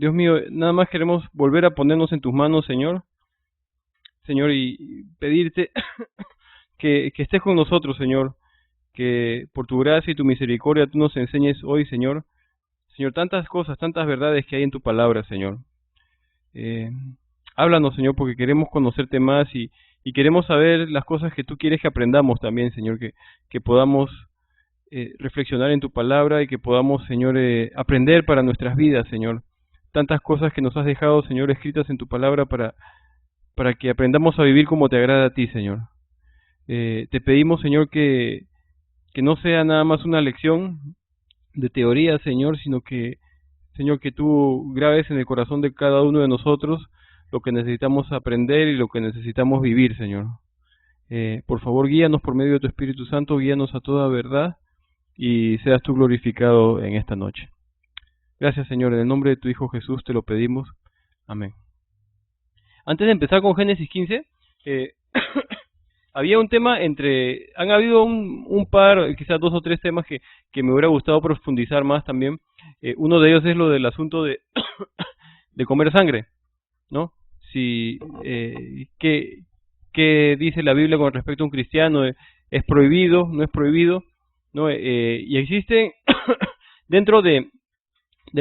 Dios mío, nada más queremos volver a ponernos en tus manos, Señor. Señor, y pedirte que estés con nosotros, Señor. Que por tu gracia y tu misericordia tú nos enseñes hoy, Señor. Señor, tantas cosas, tantas verdades que hay en tu palabra, Señor. Eh, Háblanos, Señor, porque queremos conocerte más y queremos saber las cosas que tú quieres que aprendamos también, Señor. Que podamos reflexionar en tu palabra y que podamos, Señor, aprender para nuestras vidas, Señor. Tantas cosas que nos has dejado, Señor, escritas en tu palabra para que aprendamos a vivir como te agrada a ti, Señor. Te pedimos, Señor, que no sea nada más una lección de teoría, Señor, sino que, Señor, que tú grabes en el corazón de cada uno de nosotros lo que necesitamos aprender y lo que necesitamos vivir, Señor. Por favor, guíanos por medio de tu Espíritu Santo, guíanos a toda verdad y seas tú glorificado en esta noche. Gracias, Señor, en el nombre de tu Hijo Jesús te lo pedimos. Amén. Antes de empezar con Génesis 15, había un tema han habido un par, quizás 2 o 3 temas que me hubiera gustado profundizar más también. Uno de ellos es lo del asunto de, de comer sangre, ¿no? Si, ¿qué dice la Biblia con respecto a un cristiano? ¿Es prohibido? ¿No es prohibido? ¿No? Y existen dentro del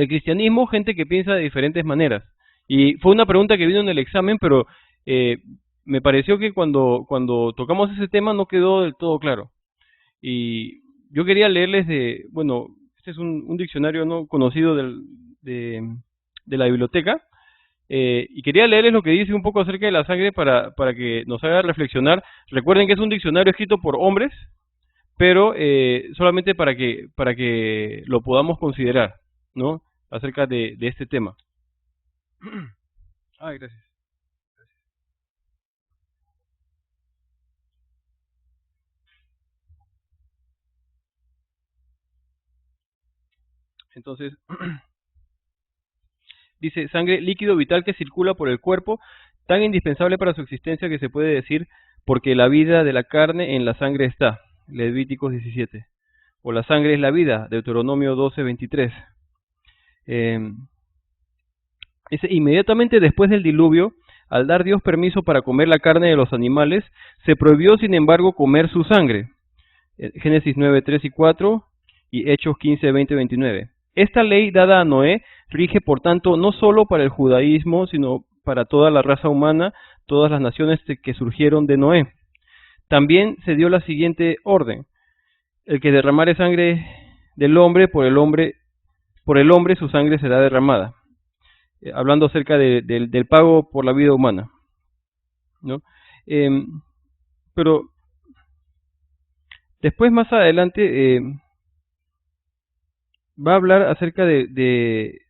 cristianismo gente que piensa de diferentes maneras. Y fue una pregunta que vino en el examen, pero me pareció que cuando tocamos ese tema no quedó del todo claro. Y yo quería leerles bueno, este es un diccionario no conocido de la biblioteca, y quería leerles lo que dice un poco acerca de la sangre para que nos haga reflexionar. Recuerden que es un diccionario escrito por hombres, pero solamente para que lo podamos considerar, ¿no? Acerca de este tema. Ay, gracias. Entonces, dice, sangre, líquido vital que circula por el cuerpo, tan indispensable para su existencia que se puede decir, porque la vida de la carne en la sangre está. Levíticos 17. O la sangre es la vida, Deuteronomio 12:23. Dice, inmediatamente después del diluvio, al dar Dios permiso para comer la carne de los animales, se prohibió sin embargo comer su sangre. Génesis 9:3 y 4 y Hechos 15:20 y 29. Esta ley dada a Noé rige por tanto no solo para el judaísmo, sino para toda la raza humana, todas las naciones que surgieron de Noé. También se dio la siguiente orden: el que derramare sangre del hombre, por el hombre su sangre será derramada. Hablando acerca del pago por la vida humana, ¿no? Pero después, más adelante, va a hablar acerca de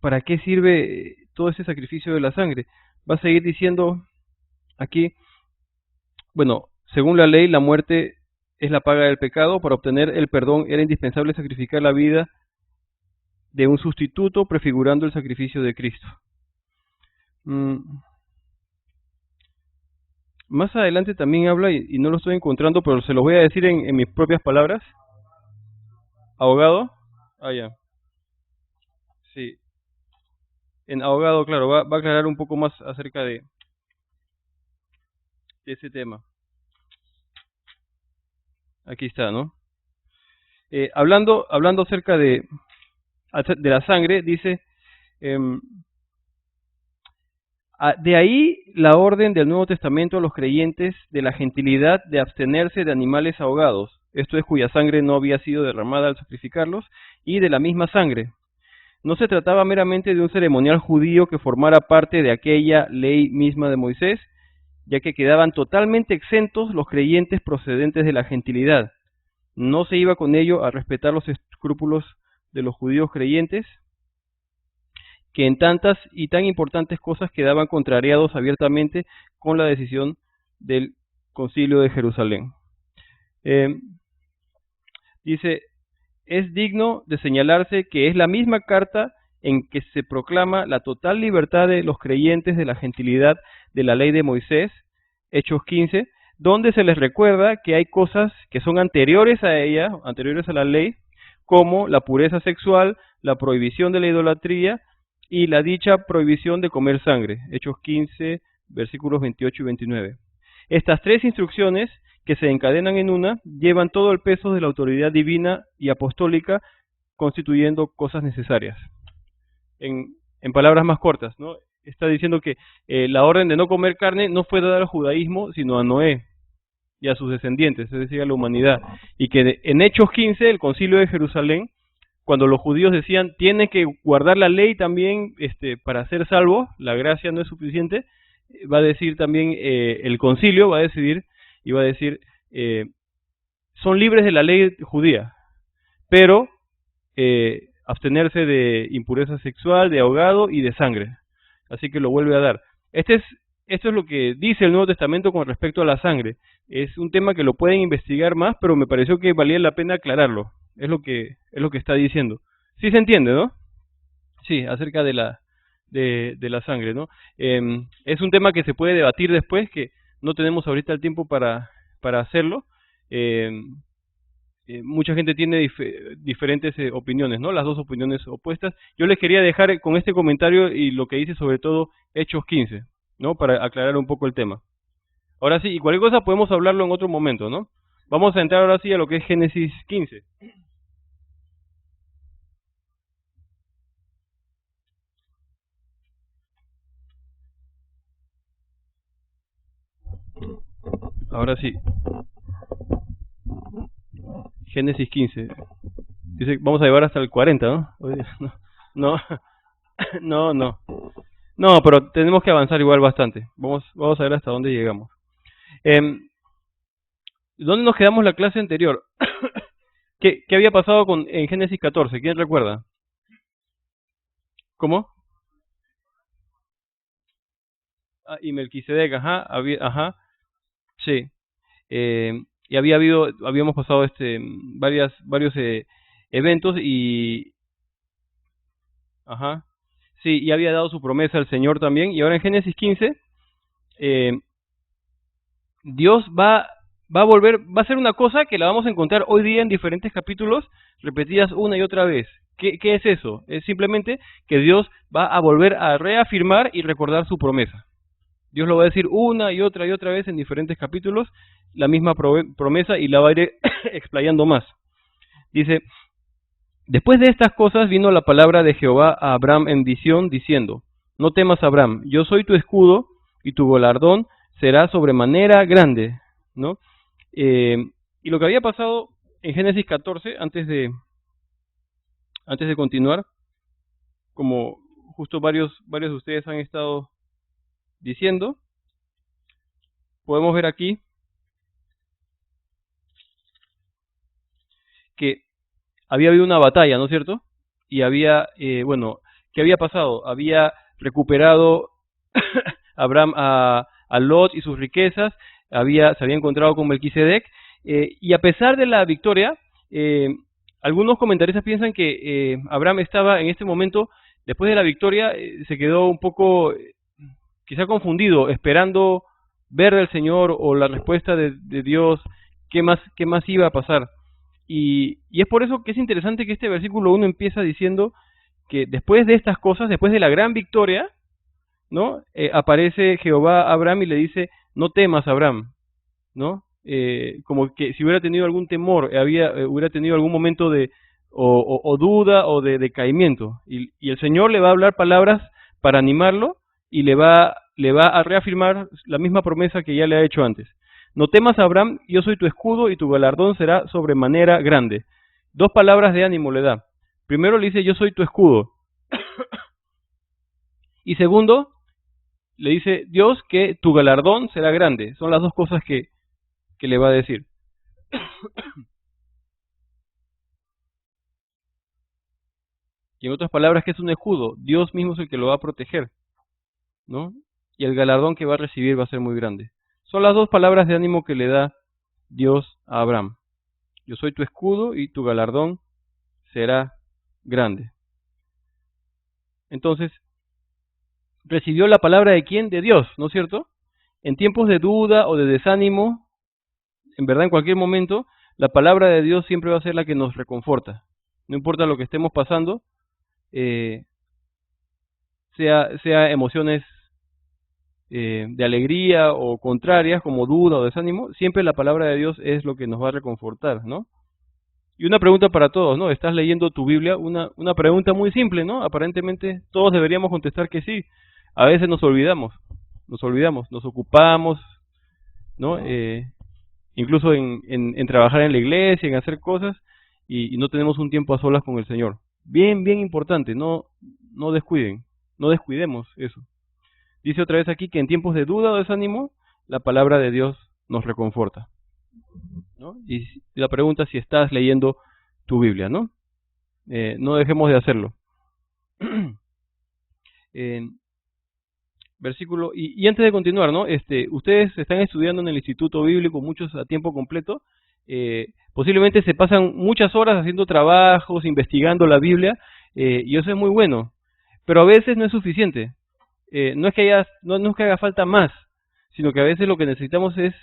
para qué sirve todo ese sacrificio de la sangre. Va a seguir diciendo aquí, bueno, según la ley, la muerte es la paga del pecado. Para obtener el perdón era indispensable sacrificar la vida de un sustituto, prefigurando el sacrificio de Cristo. Más adelante también habla, y no lo estoy encontrando, pero se los voy a decir en mis propias palabras. ¿Ahogado? Ah, ya. Sí. En ahogado, claro, va a aclarar un poco más acerca de ese tema. Aquí está, ¿no? Hablando acerca de la sangre, dice, de ahí la orden del Nuevo Testamento a los creyentes de la gentilidad de abstenerse de animales ahogados, esto es, cuya sangre no había sido derramada al sacrificarlos, y de la misma sangre. No se trataba meramente de un ceremonial judío que formara parte de aquella ley misma de Moisés, ya que quedaban totalmente exentos los creyentes procedentes de la gentilidad. No se iba con ello a respetar los escrúpulos de los judíos creyentes, que en tantas y tan importantes cosas quedaban contrariados abiertamente con la decisión del Concilio de Jerusalén. Dice, es digno de señalarse que es la misma carta en que se proclama la total libertad de los creyentes de la gentilidad de la ley de Moisés, Hechos 15, donde se les recuerda que hay cosas que son anteriores a ella, anteriores a la ley, como la pureza sexual, la prohibición de la idolatría y la dicha prohibición de comer sangre. Hechos 15, versículos 28 y 29. Estas tres instrucciones, que se encadenan en una, llevan todo el peso de la autoridad divina y apostólica, constituyendo cosas necesarias. En palabras más cortas, ¿no? Está diciendo que la orden de no comer carne no fue dada al judaísmo, sino a Noé y a sus descendientes, es decir, a la humanidad. Y que en Hechos 15, el concilio de Jerusalén, cuando los judíos decían, tienen que guardar la ley también para ser salvos, la gracia no es suficiente, va a decir también, el concilio va a decidir, y va a decir, son libres de la ley judía, pero abstenerse de impureza sexual, de ahogado y de sangre. Así que lo vuelve a dar. Esto es lo que dice el Nuevo Testamento con respecto a la sangre. Es un tema que lo pueden investigar más, pero me pareció que valía la pena aclararlo. Es lo que está diciendo. Sí se entiende, ¿no? Sí, acerca de la sangre, ¿no? Es un tema que se puede debatir después, que no tenemos ahorita el tiempo para hacerlo. Mucha gente tiene diferentes opiniones, ¿no? Las dos opiniones opuestas. Yo les quería dejar con este comentario y lo que dice sobre todo Hechos 15, ¿no? Para aclarar un poco el tema. Ahora sí, y cualquier cosa podemos hablarlo en otro momento, ¿no? Vamos a entrar ahora sí a lo que es Génesis 15. Ahora sí. Génesis 15. Dice, vamos a llevar hasta el 40, ¿no? No, no, no. No, pero tenemos que avanzar igual bastante. Vamos a ver hasta dónde llegamos. ¿Dónde nos quedamos la clase anterior? ¿Qué había pasado en Génesis 14? ¿Quién recuerda? ¿Cómo? Y Melquisedec, ajá, sí. Y habíamos pasado varios eventos ajá, sí, y había dado su promesa al Señor también. Y ahora en Génesis 15, Dios va a volver, va a hacer una cosa que la vamos a encontrar hoy día en diferentes capítulos, repetidas una y otra vez. ¿Qué es eso? Es simplemente que Dios va a volver a reafirmar y recordar su promesa. Dios lo va a decir una y otra vez en diferentes capítulos, la misma promesa, y la va a ir explayando más. Dice, después de estas cosas vino la palabra de Jehová a Abraham en visión, diciendo, no temas, Abraham, yo soy tu escudo, y tu galardón será sobremanera grande, ¿no? Y lo que había pasado en Génesis 14, antes de continuar, como justo varios de ustedes han estado diciendo, podemos ver aquí que había habido una batalla, ¿no es cierto? Y había, ¿qué había pasado? Había recuperado Abraham a Lot y sus riquezas, se había encontrado con Melquisedec, y a pesar de la victoria, algunos comentaristas piensan que Abraham estaba en este momento, después de la victoria, se quedó un poco, quizá confundido, esperando ver del Señor o la respuesta de Dios, qué más iba a pasar. Y es por eso que es interesante que este versículo 1 empieza diciendo que después de estas cosas, después de la gran victoria, ¿no? Aparece Jehová a Abraham y le dice, no temas, Abraham, ¿no? Como que si hubiera tenido algún temor, hubiera tenido algún momento de o duda o de decaimiento. Y el Señor le va a hablar palabras para animarlo y le va a reafirmar la misma promesa que ya le ha hecho antes. No temas, Abraham, yo soy tu escudo y tu galardón será sobremanera grande. Dos palabras de ánimo le da. Primero le dice, yo soy tu escudo. Y segundo, le dice Dios que tu galardón será grande. Son las dos cosas que le va a decir. Y en otras palabras, que es un escudo. Dios mismo es el que lo va a proteger, ¿no? Y el galardón que va a recibir va a ser muy grande. Son las dos palabras de ánimo que le da Dios a Abraham. Yo soy tu escudo y tu galardón será grande. Entonces, recibió la palabra de quién? De Dios, ¿no es cierto? En tiempos de duda o de desánimo, en verdad en cualquier momento, la palabra de Dios siempre va a ser la que nos reconforta, No importa lo que estemos pasando, sea emociones de alegría o contrarias, como duda o desánimo, siempre la palabra de Dios es lo que nos va a reconfortar, ¿no? Y una pregunta para todos, ¿no? ¿Estás leyendo tu Biblia? Una pregunta muy simple, ¿no? Aparentemente todos deberíamos contestar que sí. A veces nos olvidamos, nos ocupamos, ¿no? Incluso en trabajar en la iglesia, en hacer cosas, y no tenemos un tiempo a solas con el Señor. Bien, bien importante, no descuiden, no descuidemos eso. Dice otra vez aquí que en tiempos de duda o desánimo, la palabra de Dios nos reconforta, ¿no? Y la pregunta es si estás leyendo tu Biblia, ¿no? No dejemos de hacerlo. Versículo, y antes de continuar, ¿no? Ustedes están estudiando en el Instituto Bíblico, muchos a tiempo completo, posiblemente se pasan muchas horas haciendo trabajos, investigando la Biblia, y eso es muy bueno, pero a veces no es suficiente. No es que haga falta más, sino que a veces lo que necesitamos es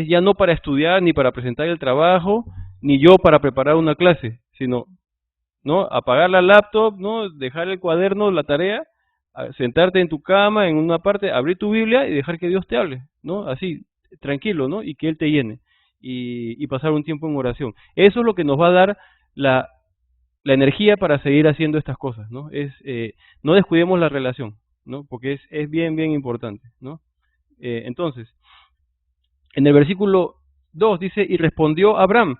ya no para estudiar, ni para presentar el trabajo, ni yo para preparar una clase, sino, ¿no? Apagar la laptop, ¿no? Dejar el cuaderno, la tarea, sentarte en tu cama, en una parte, abrir tu Biblia y dejar que Dios te hable, ¿no? Así, tranquilo, ¿no? Y que Él te llene. Y pasar un tiempo en oración. Eso es lo que nos va a dar la energía para seguir haciendo estas cosas, ¿no? No descuidemos la relación, ¿no? Porque es bien, bien importante, ¿no? Entonces, en el versículo 2 dice, y respondió Abraham,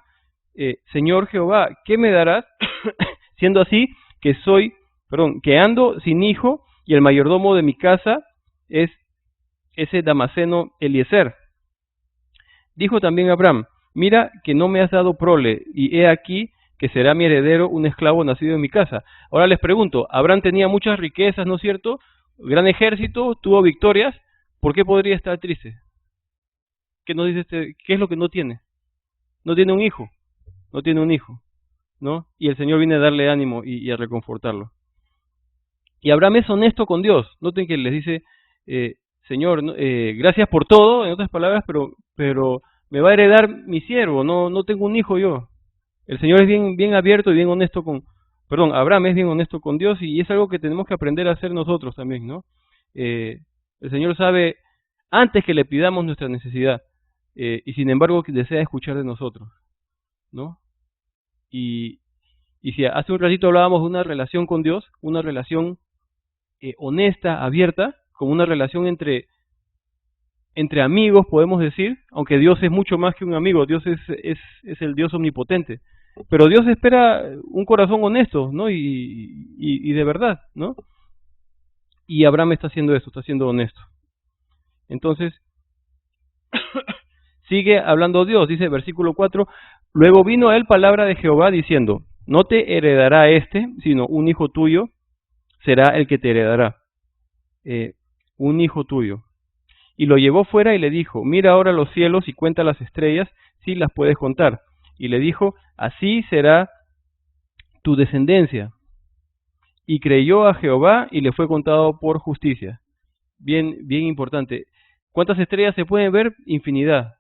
Señor Jehová, ¿qué me darás? Siendo así que ando sin hijo y el mayordomo de mi casa es ese Damaseno Eliezer. Dijo también Abraham, mira que no me has dado prole, y he aquí que será mi heredero un esclavo nacido en mi casa. Ahora les pregunto, Abraham tenía muchas riquezas, ¿no es cierto? Gran ejército, tuvo victorias, ¿por qué podría estar triste? ¿Qué nos dice qué es lo que no tiene? No tiene un hijo, no tiene un hijo, ¿no? Y el Señor viene a darle ánimo y a reconfortarlo. Y Abraham es honesto con Dios. Noten que les dice, Señor, gracias por todo, en otras palabras, pero me va a heredar mi siervo, no tengo un hijo yo. El Señor es bien, bien abierto y bien honesto Abraham es bien honesto con Dios y es algo que tenemos que aprender a hacer nosotros también, ¿no? El Señor sabe antes que le pidamos nuestra necesidad y sin embargo desea escuchar de nosotros, ¿no? Y si hace un ratito hablábamos de una relación con Dios, una relación honesta, abierta, como una relación entre amigos, podemos decir, aunque Dios es mucho más que un amigo, Dios es el Dios omnipotente. Pero Dios espera un corazón honesto, ¿no? Y de verdad, ¿no? Y Abraham está haciendo eso, está siendo honesto. Entonces, sigue hablando Dios, dice versículo 4, luego vino a él palabra de Jehová diciendo, no te heredará sino un hijo tuyo será el que te heredará. Un hijo tuyo. Y lo llevó fuera y le dijo, mira ahora los cielos y cuenta las estrellas, si las puedes contar. Y le dijo, así será tu descendencia. Y creyó a Jehová y le fue contado por justicia. Bien, bien importante. ¿Cuántas estrellas se pueden ver? Infinidad,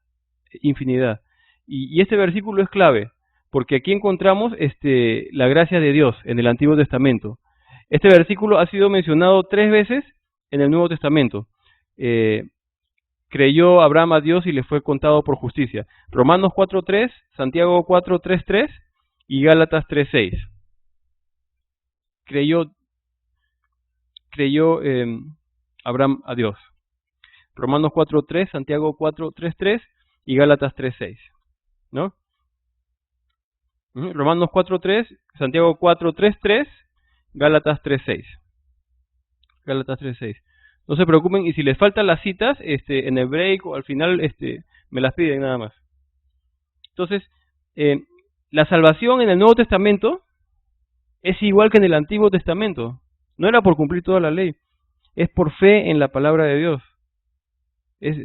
infinidad. Y este versículo es clave, porque aquí encontramos la gracia de Dios en el Antiguo Testamento. Este versículo ha sido mencionado 3 veces en el Nuevo Testamento. Creyó Abraham a Dios y le fue contado por justicia. Romanos 4.3, Santiago 4.3.3 y Gálatas 3.6. Creyó Abraham a Dios. Romanos 4.3, Santiago 4.3.3 y Gálatas 3.6. ¿No? Romanos 4.3, Santiago 4.3.3, Gálatas 3.6. Gálatas 3.6. No se preocupen, y si les faltan las citas, en el break o al final, me las piden nada más. Entonces, la salvación en el Nuevo Testamento es igual que en el Antiguo Testamento. No era por cumplir toda la ley, es por fe en la palabra de Dios.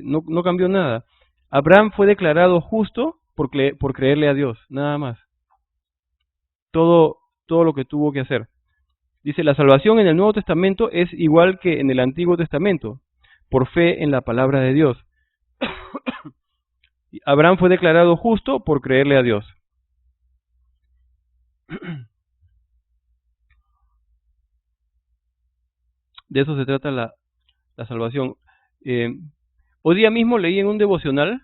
No cambió nada. Abraham fue declarado justo por creerle a Dios, nada más. Todo lo que tuvo que hacer. Dice, la salvación en el Nuevo Testamento es igual que en el Antiguo Testamento, por fe en la palabra de Dios. Abraham fue declarado justo por creerle a Dios. De eso se trata la salvación. Hoy día mismo leí en un devocional,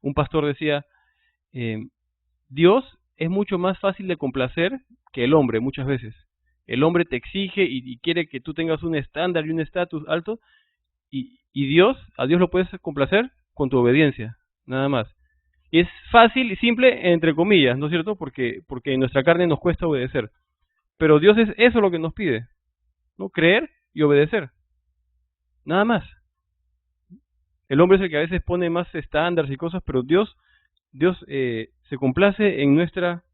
un pastor decía, Dios es mucho más fácil de complacer que el hombre muchas veces. El hombre te exige y quiere que tú tengas un estándar y un estatus alto, y a Dios lo puedes complacer con tu obediencia, nada más. Y es fácil y simple, entre comillas, ¿no es cierto? Porque en nuestra carne nos cuesta obedecer. Pero Dios es eso lo que nos pide, ¿no? Creer y obedecer, nada más. El hombre es el que a veces pone más estándares y cosas, pero Dios se complace en nuestra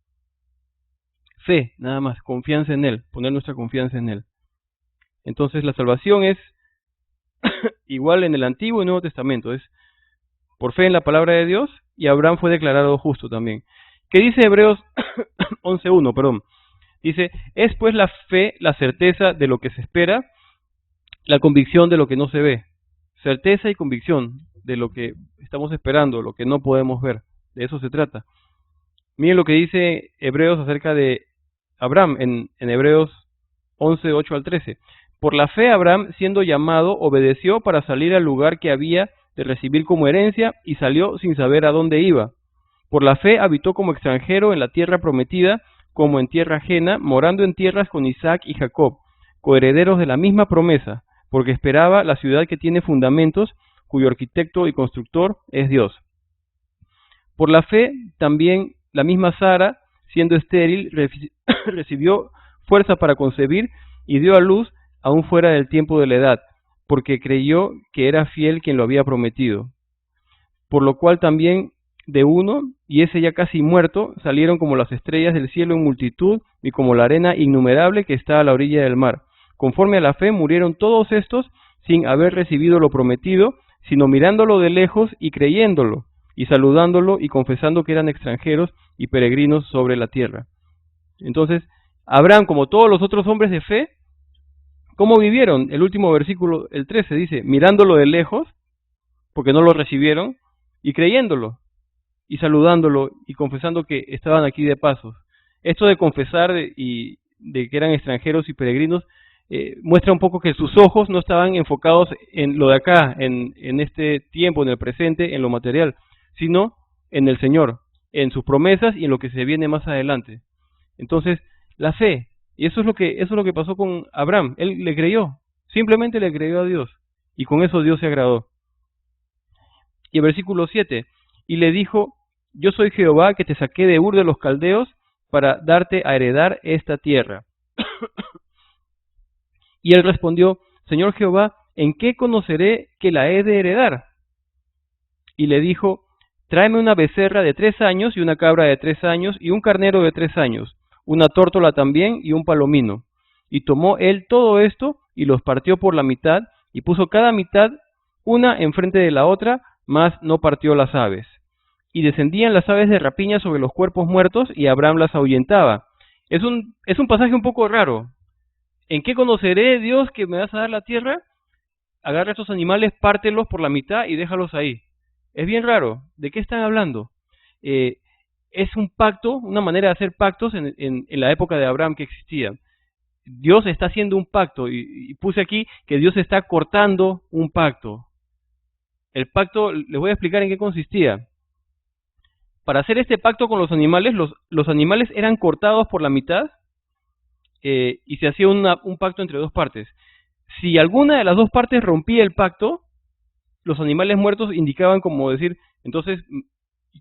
fe, nada más, confianza en Él, poner nuestra confianza en Él. Entonces la salvación es igual en el Antiguo y Nuevo Testamento, es por fe en la palabra de Dios, y Abraham fue declarado justo también. ¿Qué dice Hebreos 11:1? Perdón. Dice, es pues la fe, la certeza de lo que se espera, la convicción de lo que no se ve. Certeza y convicción de lo que estamos esperando, lo que no podemos ver. De eso se trata. Miren lo que dice Hebreos acerca de Abraham en Hebreos 11:8 al 13. Por la fe Abraham, siendo llamado, obedeció para salir al lugar que había de recibir como herencia y salió sin saber a dónde iba. Por la fe habitó como extranjero en la tierra prometida, como en tierra ajena, morando en tierras con Isaac y Jacob, coherederos de la misma promesa, porque esperaba la ciudad que tiene fundamentos, cuyo arquitecto y constructor es Dios. Por la fe también la misma Sara, siendo estéril, recibió fuerza para concebir y dio a luz aún fuera del tiempo de la edad, porque creyó que era fiel quien lo había prometido. Por lo cual también de uno, y ese ya casi muerto, salieron como las estrellas del cielo en multitud y como la arena innumerable que está a la orilla del mar. Conforme a la fe murieron todos estos sin haber recibido lo prometido, sino mirándolo de lejos y creyéndolo, y saludándolo y confesando que eran extranjeros y peregrinos sobre la tierra. Entonces, Abraham, como todos los otros hombres de fe, ¿cómo vivieron? El último versículo, el 13, dice, mirándolo de lejos, porque no lo recibieron, y creyéndolo, y saludándolo, y confesando que estaban aquí de paso. Esto de confesar y de que eran extranjeros y peregrinos, muestra un poco que sus ojos no estaban enfocados en lo de acá, en este tiempo, en el presente, en lo material, sino en el Señor, en sus promesas y en lo que se viene más adelante. Entonces, la fe, y eso es lo que pasó con Abraham. Él le creyó, simplemente le creyó a Dios, y con eso Dios se agradó. Y el versículo 7, y le dijo, yo soy Jehová que te saqué de Ur de los Caldeos para darte a heredar esta tierra. Y él respondió, Señor Jehová, ¿en qué conoceré que la he de heredar? Y le dijo, tráeme una becerra de 3 años y una cabra de 3 años y un carnero de 3 años, una tórtola también y un palomino. Y tomó él todo esto y los partió por la mitad y puso cada mitad una enfrente de la otra, mas no partió las aves. Y descendían las aves de rapiña sobre los cuerpos muertos y Abraham las ahuyentaba. Es un pasaje un poco raro. ¿En qué conoceré, Dios, que me vas a dar la tierra? Agarra estos animales, pártelos por la mitad y déjalos ahí. Es bien raro. ¿De qué están hablando? Es un pacto, una manera de hacer pactos en la época de Abraham que existía. Dios está haciendo un pacto y puse aquí que Dios está cortando un pacto. El pacto, les voy a explicar en qué consistía. Para hacer este pacto con los animales, los animales eran cortados por la mitad y se hacía un pacto entre dos partes. Si alguna de las dos partes rompía el pacto, los animales muertos indicaban como decir, entonces,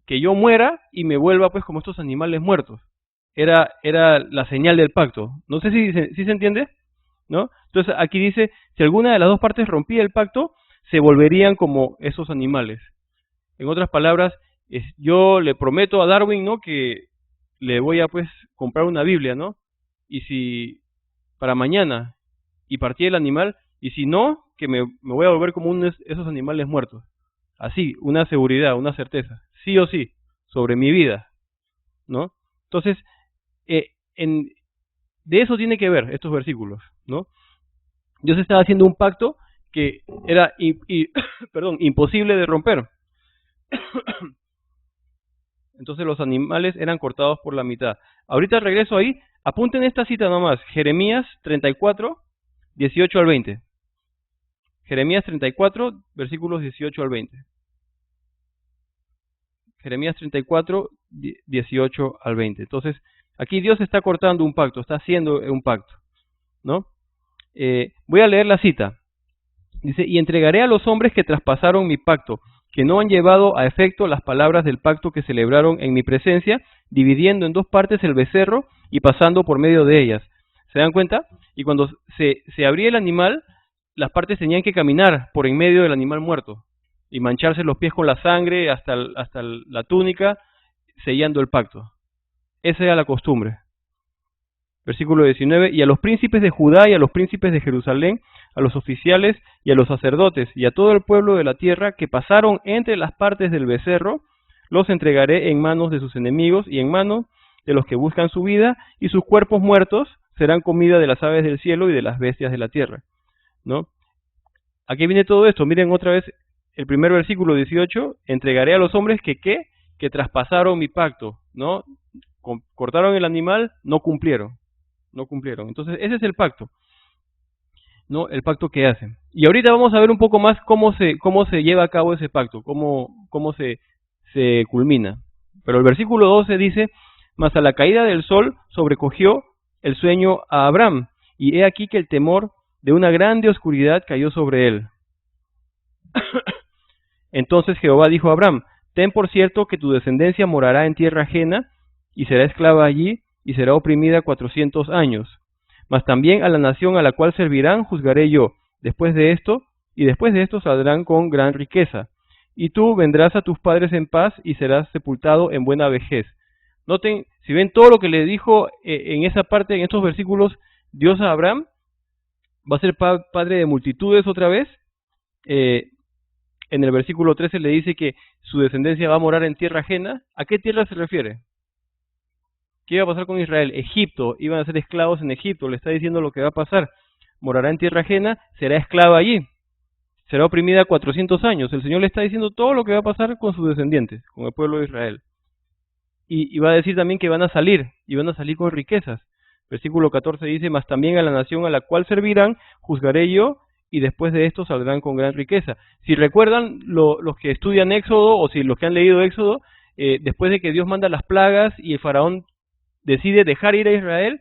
que yo muera y me vuelva pues como estos animales muertos. Era la señal del pacto. No sé si se entiende, ¿no? Entonces aquí dice, si alguna de las dos partes rompía el pacto, se volverían como esos animales. En otras palabras, yo le prometo a Darwin, ¿no?, que le voy a pues comprar una Biblia, ¿no? Y si para mañana y partí el animal, y si no, que me voy a volver como esos animales muertos. Así, una seguridad, una certeza, sí o sí, sobre mi vida, ¿no? Entonces, de eso tiene que ver estos versículos, ¿no? Dios estaba haciendo un pacto que era imposible de romper. Entonces los animales eran cortados por la mitad. Ahorita regreso ahí Apunten esta cita nomás, Jeremías 34, 18 al 20. Jeremías 34, versículos 18 al 20. Jeremías 34, 18 al 20. Entonces, aquí Dios está cortando un pacto, está haciendo un pacto, ¿no? Voy a leer la cita. Dice, y entregaré a los hombres que traspasaron mi pacto, que no han llevado a efecto las palabras del pacto que celebraron en mi presencia, dividiendo en dos partes el becerro y pasando por medio de ellas. ¿Se dan cuenta? Y cuando se abría el animal, las partes tenían que caminar por en medio del animal muerto y mancharse los pies con la sangre hasta la túnica, sellando el pacto. Esa era la costumbre. Versículo 19, y a los príncipes de Judá y a los príncipes de Jerusalén, a los oficiales y a los sacerdotes y a todo el pueblo de la tierra que pasaron entre las partes del becerro, los entregaré en manos de sus enemigos y en manos de los que buscan su vida, y sus cuerpos muertos serán comida de las aves del cielo y de las bestias de la tierra, ¿no? Aquí viene todo esto. Miren otra vez el primer versículo 18, entregaré a los hombres que traspasaron mi pacto, ¿no? Cortaron el animal, no cumplieron. Entonces, ese es el pacto, ¿no? El pacto que hacen. Y ahorita vamos a ver un poco más cómo se lleva a cabo ese pacto, cómo se culmina. Pero el versículo 12 dice, mas a la caída del sol sobrecogió el sueño a Abraham, y he aquí que el temor de una grande oscuridad cayó sobre él. Entonces Jehová dijo a Abraham, ten por cierto que tu descendencia morará en tierra ajena, y será esclava allí, y será oprimida 400 años. Mas también a la nación a la cual servirán juzgaré yo, después de esto saldrán con gran riqueza. Y tú vendrás a tus padres en paz, y serás sepultado en buena vejez. Noten, si ven todo lo que le dijo en esa parte, en estos versículos, Dios a Abraham, va a ser padre de multitudes otra vez. En el versículo 13 le dice que su descendencia va a morar en tierra ajena. ¿A qué tierra se refiere? ¿Qué iba a pasar con Israel? Egipto, iban a ser esclavos en Egipto, le está diciendo lo que va a pasar. Morará en tierra ajena, será esclava allí, será oprimida 400 años. El Señor le está diciendo todo lo que va a pasar con sus descendientes, con el pueblo de Israel. Y va a decir también que van a salir, y van a salir con riquezas. Versículo 14 dice, mas también a la nación a la cual servirán, juzgaré yo, y después de esto saldrán con gran riqueza. Si recuerdan los que estudian Éxodo, o si los que han leído Éxodo, después de que Dios manda las plagas y el faraón decide dejar ir a Israel,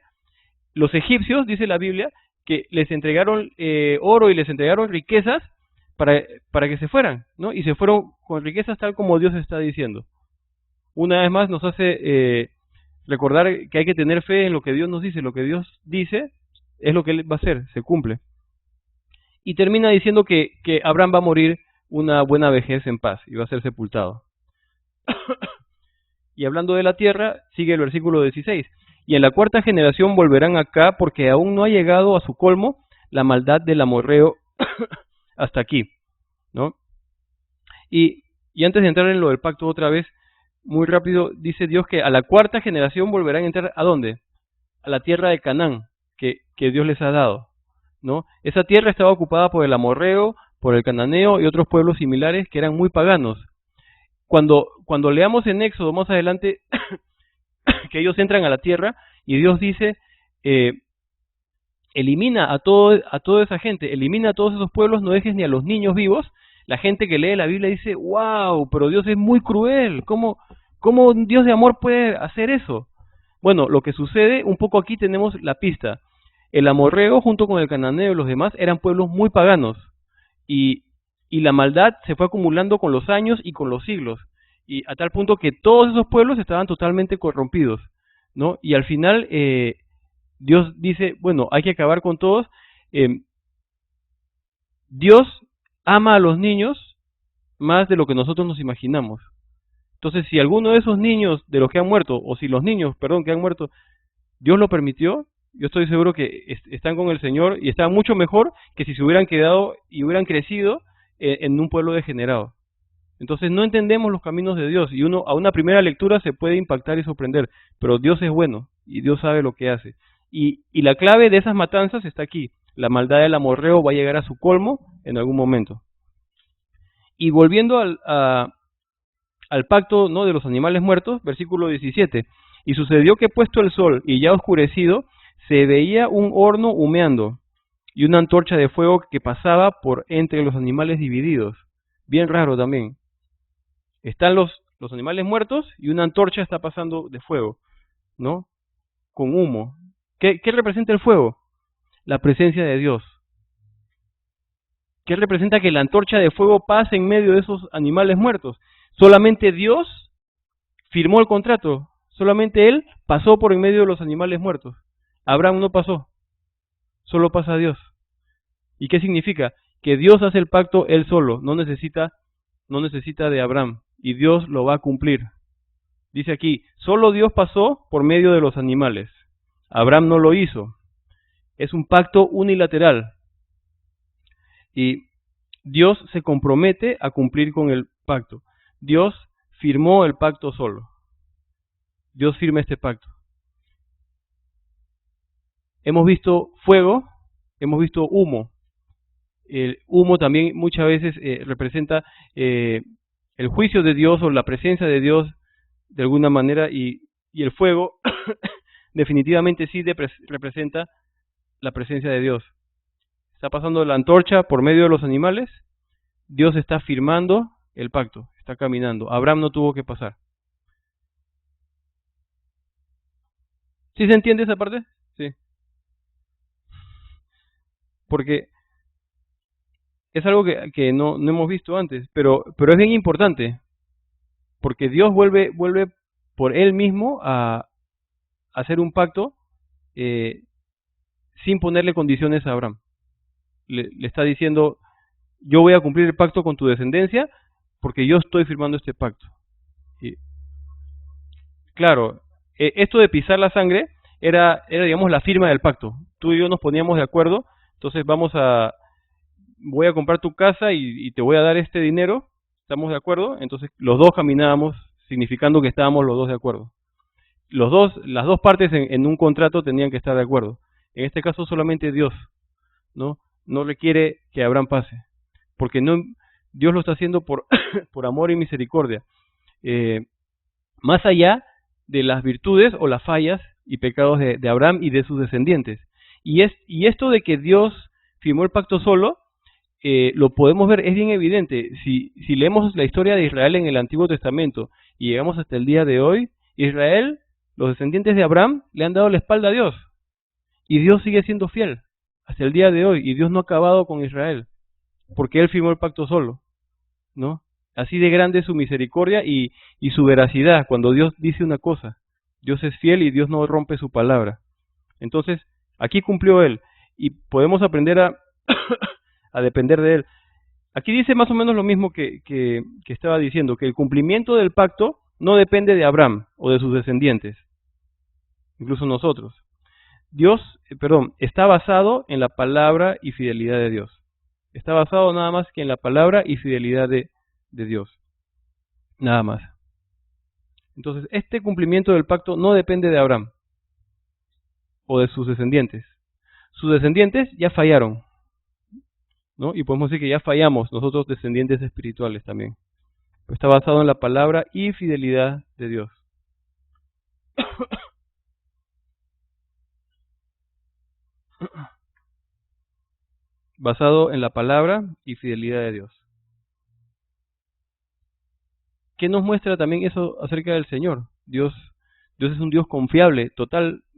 los egipcios, dice la Biblia, que les entregaron oro y les entregaron riquezas para que se fueran, ¿no? Y se fueron con riquezas tal como Dios está diciendo. Una vez más nos hace recordar que hay que tener fe en lo que Dios nos dice. Lo que Dios dice es lo que Él va a hacer, se cumple. Y termina diciendo que Abraham va a morir una buena vejez en paz y va a ser sepultado. Y hablando de la tierra, sigue el versículo 16. Y en la cuarta generación volverán acá, porque aún no ha llegado a su colmo la maldad del amorreo hasta aquí, ¿no? Y antes de entrar en lo del pacto otra vez, muy rápido, dice Dios que a la cuarta generación volverán a entrar, ¿a dónde? A la tierra de Canaán, que Dios les ha dado, ¿no? Esa tierra estaba ocupada por el amorreo, por el cananeo y otros pueblos similares que eran muy paganos. Cuando leamos en Éxodo más adelante que ellos entran a la tierra y Dios dice, elimina a toda esa gente, elimina a todos esos pueblos, no dejes ni a los niños vivos. La gente que lee la Biblia dice, wow, pero Dios es muy cruel, ¿cómo un Dios de amor puede hacer eso? Bueno, lo que sucede, un poco aquí tenemos la pista. El amorreo junto con el cananeo y los demás eran pueblos muy paganos, y la maldad se fue acumulando con los años y con los siglos, y a tal punto que todos esos pueblos estaban totalmente corrompidos, ¿no? Y al final Dios dice, bueno, hay que acabar con todos. Dios ama a los niños más de lo que nosotros nos imaginamos. Entonces, si alguno de esos niños de los que han muerto, o si los niños, perdón, que han muerto, Dios lo permitió, yo estoy seguro que están con el Señor y están mucho mejor que si se hubieran quedado y hubieran crecido en un pueblo degenerado. Entonces no entendemos los caminos de Dios, y uno a una primera lectura se puede impactar y sorprender, pero Dios es bueno y Dios sabe lo que hace. Y la clave de esas matanzas está aquí. La maldad del amorreo va a llegar a su colmo en algún momento. Y volviendo al pacto, ¿no?, de los animales muertos, versículo 17. Y sucedió que puesto el sol y ya oscurecido, se veía un horno humeando y una antorcha de fuego que pasaba por entre los animales divididos. Bien raro también. Están los animales muertos y una antorcha está pasando de fuego, ¿no? Con humo. ¿Qué representa el fuego? La presencia de Dios. ¿Qué representa que la antorcha de fuego pase en medio de esos animales muertos? Solamente Dios firmó el contrato. Solamente Él pasó por en medio de los animales muertos. Abraham no pasó. Solo pasa Dios. ¿Y qué significa? Que Dios hace el pacto Él solo. No necesita de Abraham. Y Dios lo va a cumplir. Dice aquí, solo Dios pasó por medio de los animales. Abraham no lo hizo. Es un pacto unilateral. Y Dios se compromete a cumplir con el pacto. Dios firmó el pacto solo. Dios firma este pacto. Hemos visto fuego, hemos visto humo. El humo también muchas veces representa el juicio de Dios o la presencia de Dios de alguna manera, y el fuego definitivamente sí representa la presencia de Dios. Está pasando la antorcha por medio de los animales, Dios está firmando el pacto, está caminando. Abraham no tuvo que pasar. ¿Sí se entiende esa parte? Sí. Porque es algo que no hemos visto antes, pero es bien importante, porque Dios vuelve por Él mismo a hacer un pacto eh, sin ponerle condiciones a Abraham. Le está diciendo, yo voy a cumplir el pacto con tu descendencia porque yo estoy firmando este pacto. Y, claro, esto de pisar la sangre era, digamos, la firma del pacto. Tú y yo nos poníamos de acuerdo, entonces voy a comprar tu casa y te voy a dar este dinero, ¿estamos de acuerdo? Entonces los dos caminábamos, significando que estábamos los dos de acuerdo. Las dos partes en un contrato tenían que estar de acuerdo. En este caso solamente Dios, no requiere que Abraham pase, porque Dios lo está haciendo por, por amor y misericordia, más allá de las virtudes o las fallas y pecados de Abraham y de sus descendientes. Y esto de que Dios firmó el pacto solo, lo podemos ver, es bien evidente. Si leemos la historia de Israel en el Antiguo Testamento y llegamos hasta el día de hoy, Israel, los descendientes de Abraham, le han dado la espalda a Dios. Y Dios sigue siendo fiel hasta el día de hoy. Y Dios no ha acabado con Israel, porque Él firmó el pacto solo, ¿no? Así de grande es su misericordia y su veracidad. Cuando Dios dice una cosa, Dios es fiel y Dios no rompe su palabra. Entonces, aquí cumplió Él y podemos aprender a depender de Él. Aquí dice más o menos lo mismo que estaba diciendo, que el cumplimiento del pacto no depende de Abraham o de sus descendientes, incluso nosotros. Está basado en la palabra y fidelidad de Dios. Está basado nada más que en la palabra y fidelidad de Dios. Nada más. Entonces, este cumplimiento del pacto no depende de Abraham o de sus descendientes. Sus descendientes ya fallaron, ¿no? Y podemos decir que ya fallamos nosotros, descendientes espirituales también. Pero está basado en la palabra y fidelidad de Dios. Basado en la palabra y fidelidad de Dios. ¿Qué nos muestra también eso acerca del Señor? Dios es un Dios confiable,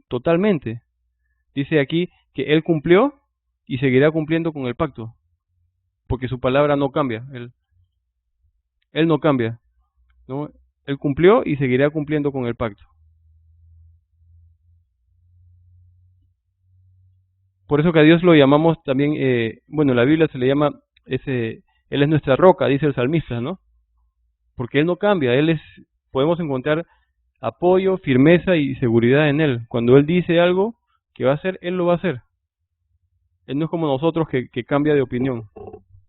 totalmente. Dice aquí que Él cumplió y seguirá cumpliendo con el pacto, porque su palabra no cambia. Él no cambia, ¿no? Él cumplió y seguirá cumpliendo con el pacto. Por eso que a Dios lo llamamos también, en la Biblia se le llama, Él es nuestra roca, dice el salmista, ¿no? Porque Él no cambia, podemos encontrar apoyo, firmeza y seguridad en Él. Cuando Él dice algo que va a hacer, Él lo va a hacer. Él no es como nosotros que cambia de opinión.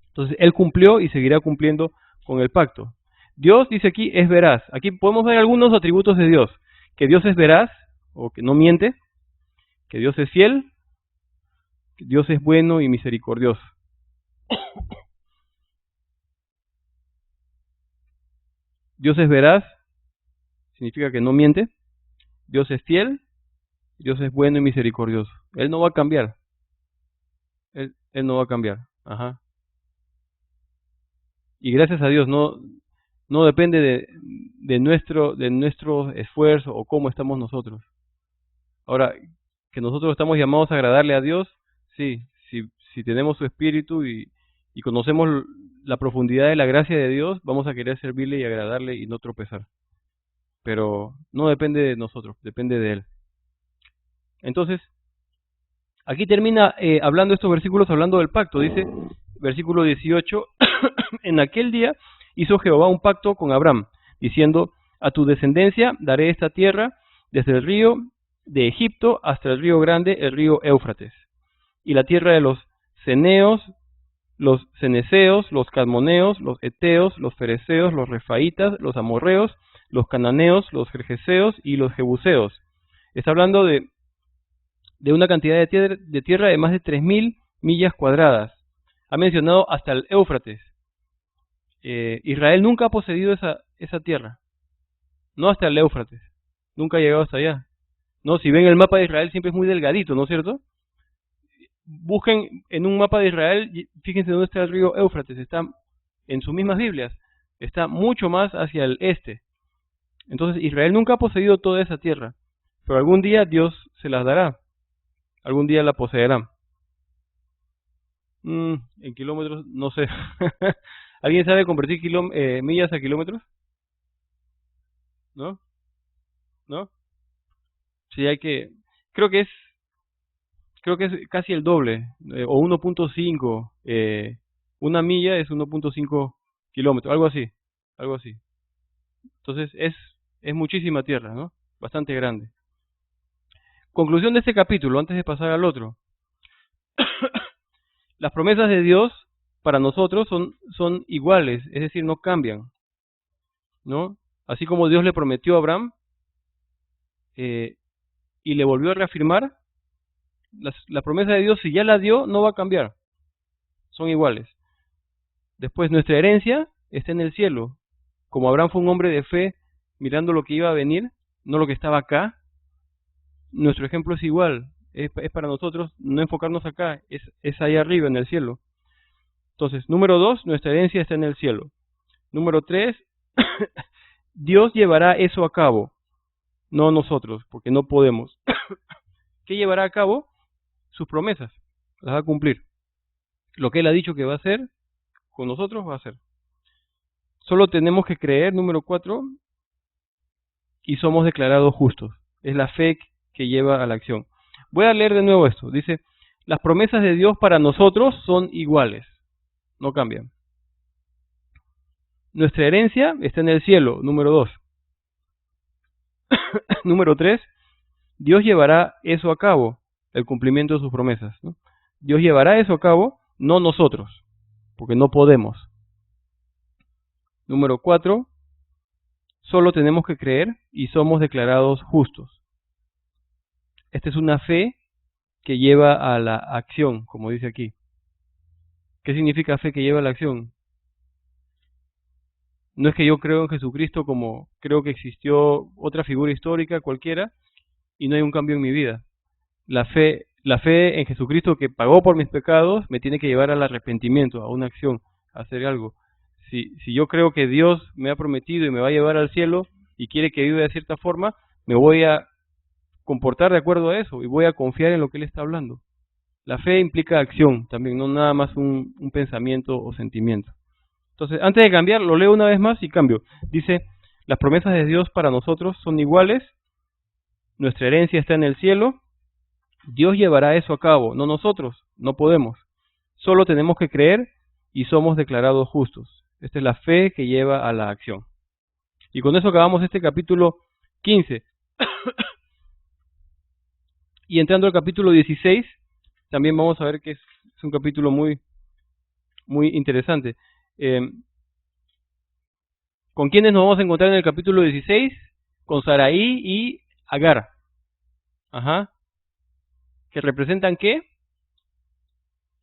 Entonces, Él cumplió y seguirá cumpliendo con el pacto. Dios, dice aquí, es veraz. Aquí podemos ver algunos atributos de Dios. Que Dios es veraz, o que no miente. Que Dios es fiel. Que Dios es bueno y misericordioso. Dios es veraz, significa que no miente. Dios es fiel, Dios es bueno y misericordioso. Él no va a cambiar. Él no va a cambiar. Ajá. Y gracias a Dios, no depende de nuestro esfuerzo o cómo estamos nosotros. Ahora, que nosotros estamos llamados a agradarle a Dios, sí, si tenemos su espíritu y conocemos la profundidad de la gracia de Dios, vamos a querer servirle y agradarle y no tropezar. Pero no depende de nosotros, depende de Él. Entonces, aquí termina hablando estos versículos, hablando del pacto. Dice, versículo 18, en aquel día hizo Jehová un pacto con Abraham, diciendo, a tu descendencia daré esta tierra desde el río de Egipto hasta el río grande, el río Éufrates, y la tierra de los ceneos, los ceneseos, los cadmoneos, los eteos, los fereceos, los refaítas, los amorreos, los cananeos, los gergeseos y los jebuseos. Está hablando de una cantidad de tierra de más de 3000 millas cuadradas. Ha mencionado hasta el Éufrates. Israel nunca ha poseído esa tierra, no hasta el Éufrates, nunca ha llegado hasta allá. No, si ven el mapa de Israel siempre es muy delgadito, ¿no es cierto? Busquen en un mapa de Israel, fíjense dónde está el río Éufrates, está en sus mismas Biblias, está mucho más hacia el este. Entonces Israel nunca ha poseído toda esa tierra, pero algún día Dios se las dará, algún día la poseerá. En kilómetros, no sé. ¿Alguien sabe convertir millas a kilómetros? ¿No? ¿No? Sí, creo que es casi el doble, o 1.5, una milla es 1.5 kilómetros, algo así. Entonces es muchísima tierra, ¿no? Bastante grande. Conclusión de este capítulo, antes de pasar al otro. Las promesas de Dios para nosotros son iguales, es decir, no cambian, ¿no? Así como Dios le prometió a Abraham y le volvió a reafirmar, la promesa de Dios, si ya la dio, no va a cambiar, son iguales. Después, nuestra herencia está en el cielo. Como Abraham fue un hombre de fe, mirando lo que iba a venir, no lo que estaba acá, nuestro ejemplo es igual. Es para nosotros no enfocarnos acá, es allá arriba en el cielo. Entonces, número 2, nuestra herencia está en el cielo. Número 3, Dios llevará eso a cabo, no nosotros, porque no podemos. ¿Qué llevará a cabo? Sus promesas, las va a cumplir. Lo que Él ha dicho que va a hacer, con nosotros va a hacer. Solo tenemos que creer, número 4, y somos declarados justos. Es la fe que lleva a la acción. Voy a leer de nuevo esto. Dice, las promesas de Dios para nosotros son iguales, no cambian. Nuestra herencia está en el cielo, número 2. Número 3, Dios llevará eso a cabo, el cumplimiento de sus promesas, ¿no? Dios llevará eso a cabo, no nosotros, porque no podemos. Número 4, solo tenemos que creer y somos declarados justos. Esta es una fe que lleva a la acción, como dice aquí. ¿Qué significa fe que lleva a la acción? No es que yo creo en Jesucristo como creo que existió otra figura histórica cualquiera y no hay un cambio en mi vida. La fe en Jesucristo que pagó por mis pecados me tiene que llevar al arrepentimiento, a una acción, a hacer algo. Si yo creo que Dios me ha prometido y me va a llevar al cielo y quiere que viva de cierta forma, me voy a comportar de acuerdo a eso y voy a confiar en lo que Él está hablando. La fe implica acción también, no nada más un pensamiento o sentimiento. Entonces, antes de cambiar, lo leo una vez más y cambio. Dice, las promesas de Dios para nosotros son iguales, nuestra herencia está en el cielo, Dios llevará eso a cabo, no nosotros, no podemos. Solo tenemos que creer y somos declarados justos. Esta es la fe que lleva a la acción. Y con eso acabamos este capítulo 15. Y entrando al capítulo 16, también vamos a ver que es un capítulo muy interesante. ¿Con quiénes nos vamos a encontrar en el capítulo 16? Con Saraí y Agar. Ajá. ¿Que representan qué?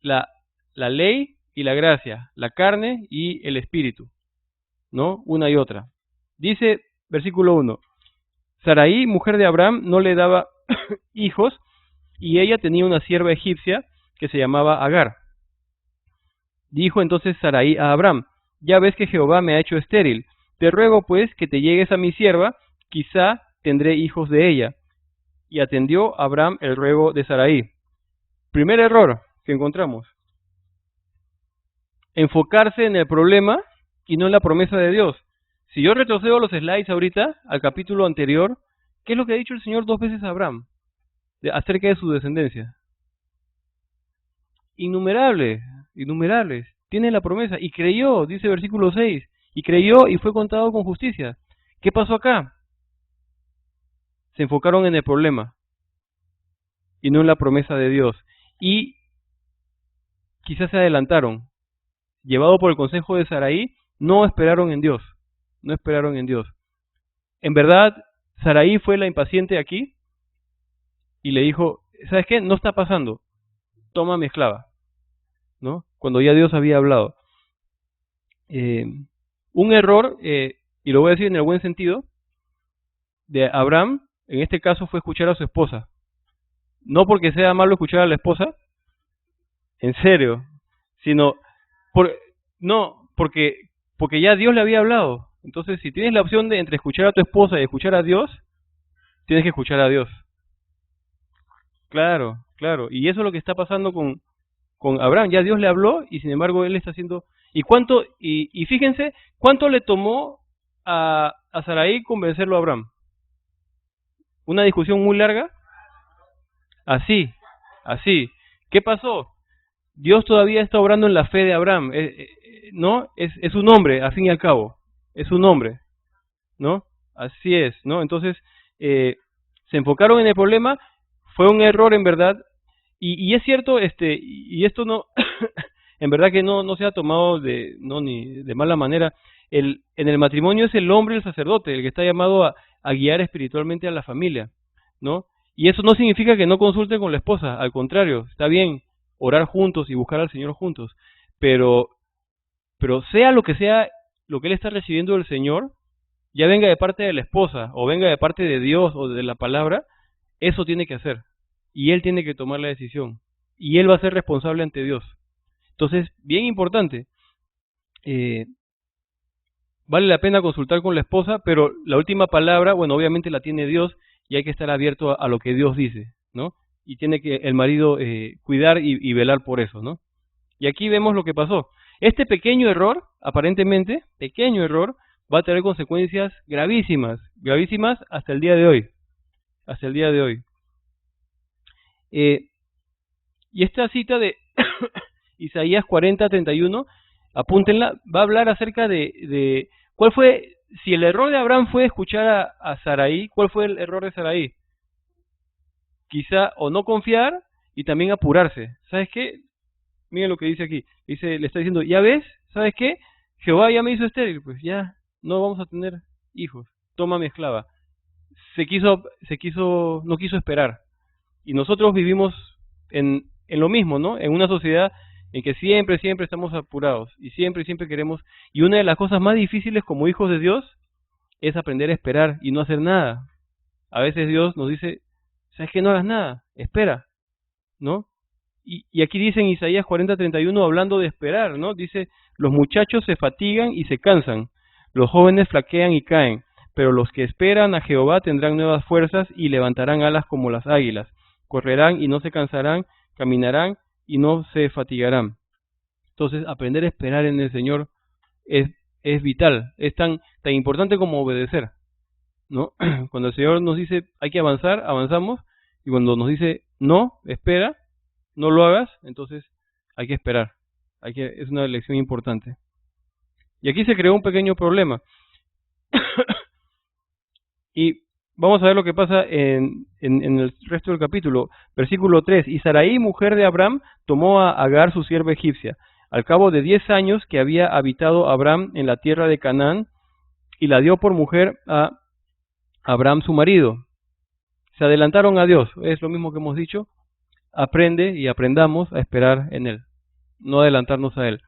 La ley y la gracia, la carne y el espíritu, ¿no? Una y otra. Dice, versículo 1, Saraí, mujer de Abraham, no le daba hijos, y ella tenía una sierva egipcia que se llamaba Agar. Dijo entonces Saraí a Abraham: ya ves que Jehová me ha hecho estéril. Te ruego pues que te llegues a mi sierva, quizá tendré hijos de ella. Y atendió Abraham el ruego de Saraí. Primer error que encontramos: enfocarse en el problema y no en la promesa de Dios. Si yo retrocedo los slides ahorita al capítulo anterior, ¿qué es lo que ha dicho el Señor 2 veces a Abraham acerca de su descendencia? Innumerables, innumerables. Tiene la promesa y creyó, dice versículo 6, y creyó y fue contado con justicia. ¿Qué pasó acá? Se enfocaron en el problema y no en la promesa de Dios. Y quizás se adelantaron. Llevado por el consejo de Saraí, no esperaron en Dios. No esperaron en Dios. En verdad, Saraí fue la impaciente aquí y le dijo: ¿sabes qué? No está pasando. Toma mi esclava. ¿No? Cuando ya Dios había hablado. Un error, y lo voy a decir en el buen sentido, de Abraham, en este caso, fue escuchar a su esposa. No porque sea malo escuchar a la esposa, en serio, sino porque ya Dios le había hablado. Entonces, si tienes la opción de entre escuchar a tu esposa y escuchar a Dios, tienes que escuchar a Dios. Claro, claro. Y eso es lo que está pasando con Abraham. Ya Dios le habló y sin embargo él está haciendo... Y fíjense, ¿cuánto le tomó a Saraí convencerlo a Abraham? ¿Una discusión muy larga? Así, así. ¿Qué pasó? Dios todavía está obrando en la fe de Abraham, ¿no? Es un hombre, al fin y al cabo. Es un hombre, ¿no? Así es, ¿no? Entonces, se enfocaron en el problema, fue un error en verdad, y es cierto, y esto no, en verdad que no se ha tomado ni de mala manera. En el matrimonio es el hombre el sacerdote, el que está llamado a guiar espiritualmente a la familia, ¿no? Y eso no significa que no consulte con la esposa, al contrario, está bien orar juntos y buscar al Señor juntos, pero sea lo que sea lo que él está recibiendo del Señor, ya venga de parte de la esposa, o venga de parte de Dios o de la palabra, eso tiene que hacer, y él tiene que tomar la decisión, y él va a ser responsable ante Dios. Entonces, bien importante, vale la pena consultar con la esposa, pero la última palabra, bueno, obviamente la tiene Dios, y hay que estar abierto a lo que Dios dice, ¿no? Y tiene que el marido cuidar y velar por eso, ¿no? Y aquí vemos lo que pasó. Este pequeño error, aparentemente, pequeño error, va a tener consecuencias gravísimas, gravísimas hasta el día de hoy. Hasta el día de hoy. Y esta cita de Isaías 40:31, apúntenla, va a hablar acerca de cuál fue, si el error de Abraham fue escuchar a Saraí, ¿cuál fue el error de Saraí? Quizá o no confiar y también apurarse. ¿Sabes qué? Miren lo que dice aquí. Le está diciendo: ya ves, ¿sabes qué? Jehová ya me hizo estéril, pues ya no vamos a tener hijos. Toma mi esclava. No quiso esperar. Y nosotros vivimos en lo mismo, ¿no? En una sociedad en que siempre estamos apurados y siempre queremos. Y una de las cosas más difíciles como hijos de Dios es aprender a esperar y no hacer nada. A veces Dios nos dice: ¿sabes qué? No hagas nada, espera, ¿no? Y aquí dice en Isaías 40:31, hablando de esperar, ¿no? Dice: los muchachos se fatigan y se cansan, los jóvenes flaquean y caen, pero los que esperan a Jehová tendrán nuevas fuerzas y levantarán alas como las águilas, correrán y no se cansarán, caminarán y no se fatigarán. Entonces, aprender a esperar en el Señor es vital, es tan importante como obedecer, ¿no? Cuando el Señor nos dice hay que avanzar, avanzamos, y cuando nos dice no, espera, no lo hagas, entonces hay que esperar. Es una lección importante. Y aquí se creó un pequeño problema. Y vamos a ver lo que pasa en el resto del capítulo. Versículo 3. Y Saraí, mujer de Abraham, tomó a Agar, su sierva egipcia, al cabo de 10 años que había habitado Abraham en la tierra de Canaán, y la dio por mujer a Abraham su marido. Se adelantaron a Dios, es lo mismo que hemos dicho. Aprende y aprendamos a esperar en Él, no adelantarnos a Él.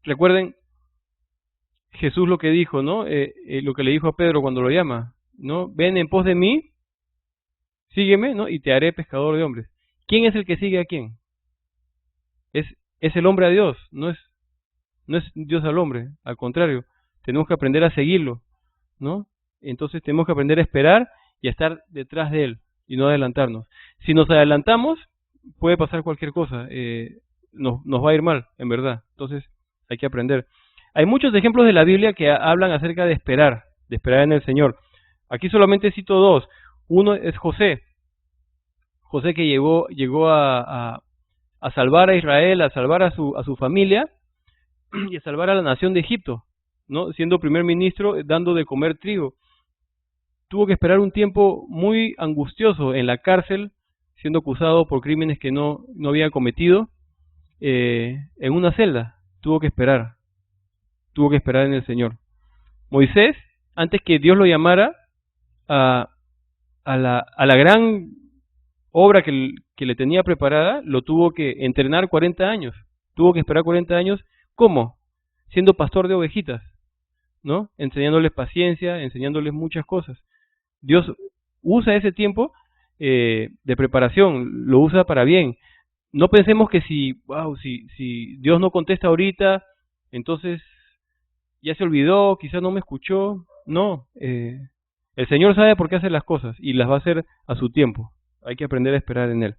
Recuerden, Jesús lo que dijo, ¿no? Lo que le dijo a Pedro cuando lo llama, ¿no? Ven en pos de mí, sígueme, ¿no? Y te haré pescador de hombres. ¿Quién es el que sigue a quién? Es, es el hombre a Dios, no es Dios al hombre, al contrario, tenemos que aprender a seguirlo, ¿no? Entonces tenemos que aprender a esperar y a estar detrás de él y no adelantarnos. Si nos adelantamos, puede pasar cualquier cosa, nos va a ir mal, en verdad. Entonces hay que aprender. Hay muchos ejemplos de la Biblia que hablan acerca de esperar en el Señor. Aquí solamente cito dos. Uno es José. José que llegó a salvar a Israel, a salvar a su familia y a salvar a la nación de Egipto, ¿no? Siendo primer ministro, dando de comer trigo. Tuvo que esperar un tiempo muy angustioso en la cárcel, siendo acusado por crímenes que no había cometido, en una celda. Tuvo que esperar en el Señor. Moisés, antes que Dios lo llamara a la gran obra que le tenía preparada, lo tuvo que entrenar 40 años. Tuvo que esperar 40 años. ¿Cómo? Siendo pastor de ovejitas, ¿no? Enseñándoles paciencia, enseñándoles muchas cosas. Dios usa ese tiempo de preparación, lo usa para bien. No pensemos que si Dios no contesta ahorita, entonces ya se olvidó, quizás no me escuchó. No, el Señor sabe por qué hace las cosas y las va a hacer a su tiempo. Hay que aprender a esperar en Él.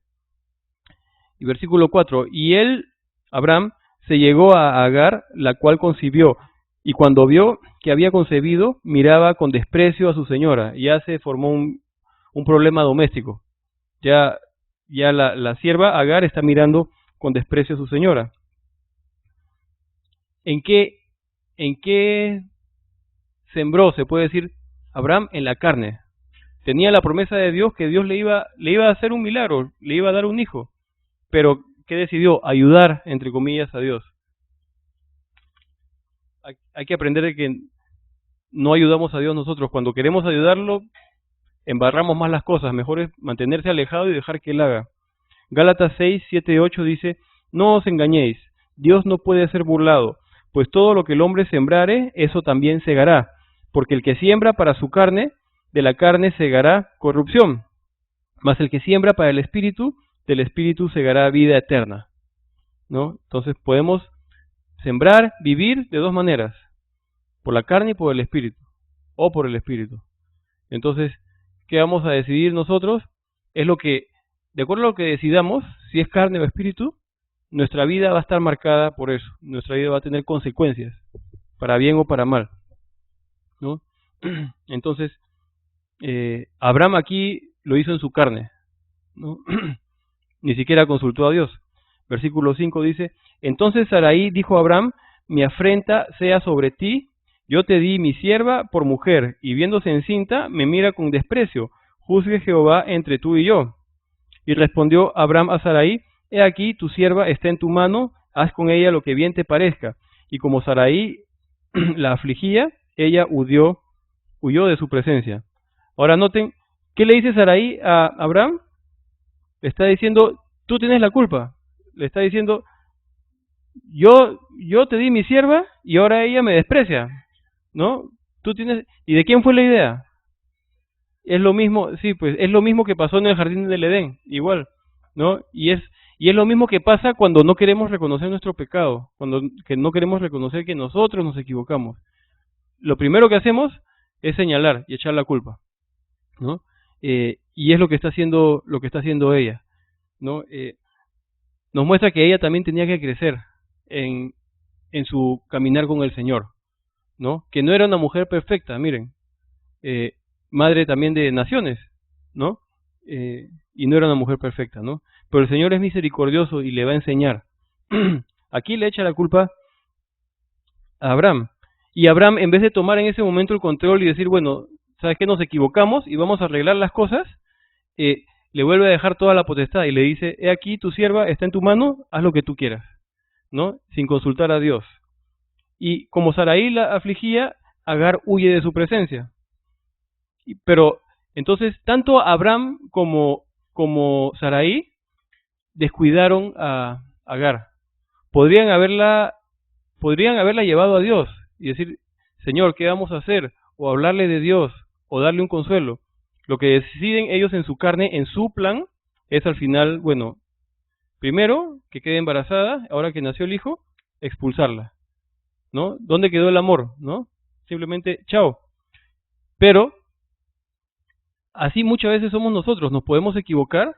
Y versículo 4, y él, Abraham, se llegó a Agar, la cual concibió, y cuando vio que había concebido, miraba con desprecio a su señora. Ya se formó un problema doméstico. Ya la sierva Agar está mirando con desprecio a su señora. ¿En qué sembró, se puede decir, Abraham? En la carne. Tenía la promesa de Dios que Dios le iba a hacer un milagro, le iba a dar un hijo. Pero, ¿qué decidió? Ayudar, entre comillas, a Dios. Hay que aprender de que no ayudamos a Dios nosotros. Cuando queremos ayudarlo, embarramos más las cosas. Mejor es mantenerse alejado y dejar que Él haga. Gálatas 6, 7 y 8 dice, no os engañéis, Dios no puede ser burlado, pues todo lo que el hombre sembrare, eso también segará. Porque el que siembra para su carne, de la carne segará corrupción. Mas el que siembra para el Espíritu, del Espíritu segará vida eterna, ¿no? Entonces podemos sembrar, vivir de dos maneras, por la carne y por el Espíritu, o por el Espíritu. Entonces, ¿qué vamos a decidir nosotros? Es lo que, de acuerdo a lo que decidamos, si es carne o espíritu, nuestra vida va a estar marcada por eso, nuestra vida va a tener consecuencias, para bien o para mal, ¿no? Entonces, Abraham aquí lo hizo en su carne, ¿no? Ni siquiera consultó a Dios. Versículo 5 dice, entonces Sarai dijo a Abraham, mi afrenta sea sobre ti, yo te di mi sierva por mujer, y viéndose encinta, me mira con desprecio, juzgue Jehová entre tú y yo. Y respondió Abraham a Sarai, he aquí tu sierva está en tu mano, haz con ella lo que bien te parezca. Y como Sarai la afligía, ella huyó de su presencia. Ahora noten, ¿qué le dice Sarai a Abraham? Le está diciendo, tú tienes la culpa. Le está diciendo, yo te di mi sierva y ahora ella me desprecia, ¿no? Tú tienes, ¿y de quién fue la idea? Es lo mismo, sí, pues es lo mismo que pasó en el jardín del Edén, igual, ¿no? Y es lo mismo que pasa cuando no queremos reconocer nuestro pecado, cuando que no queremos reconocer que nosotros nos equivocamos. Lo primero que hacemos es señalar y echar la culpa, ¿no? Y es lo que está haciendo ella, ¿no? Nos muestra que ella también tenía que crecer en su caminar con el Señor, ¿no? Que no era una mujer perfecta, miren, madre también de naciones, ¿no? Y no era una mujer perfecta, ¿no? Pero el Señor es misericordioso y le va a enseñar. Aquí le echa la culpa a Abraham. Y Abraham, en vez de tomar en ese momento el control y decir, bueno, ¿sabes qué? Nos equivocamos y vamos a arreglar las cosas, le vuelve a dejar toda la potestad y le dice, he aquí tu sierva está en tu mano, haz lo que tú quieras, ¿no? Sin consultar a Dios. Y como Sarai la afligía, Agar huye de su presencia. Pero entonces, tanto Abraham como Sarai descuidaron a Agar. Podrían haberla llevado a Dios y decir, Señor, ¿qué vamos a hacer? O hablarle de Dios, o darle un consuelo. Lo que deciden ellos en su carne, en su plan, es al final, bueno, primero, que quede embarazada, ahora que nació el hijo, expulsarla, ¿no? ¿Dónde quedó el amor, no? Simplemente, chao. Pero, así muchas veces somos nosotros, nos podemos equivocar,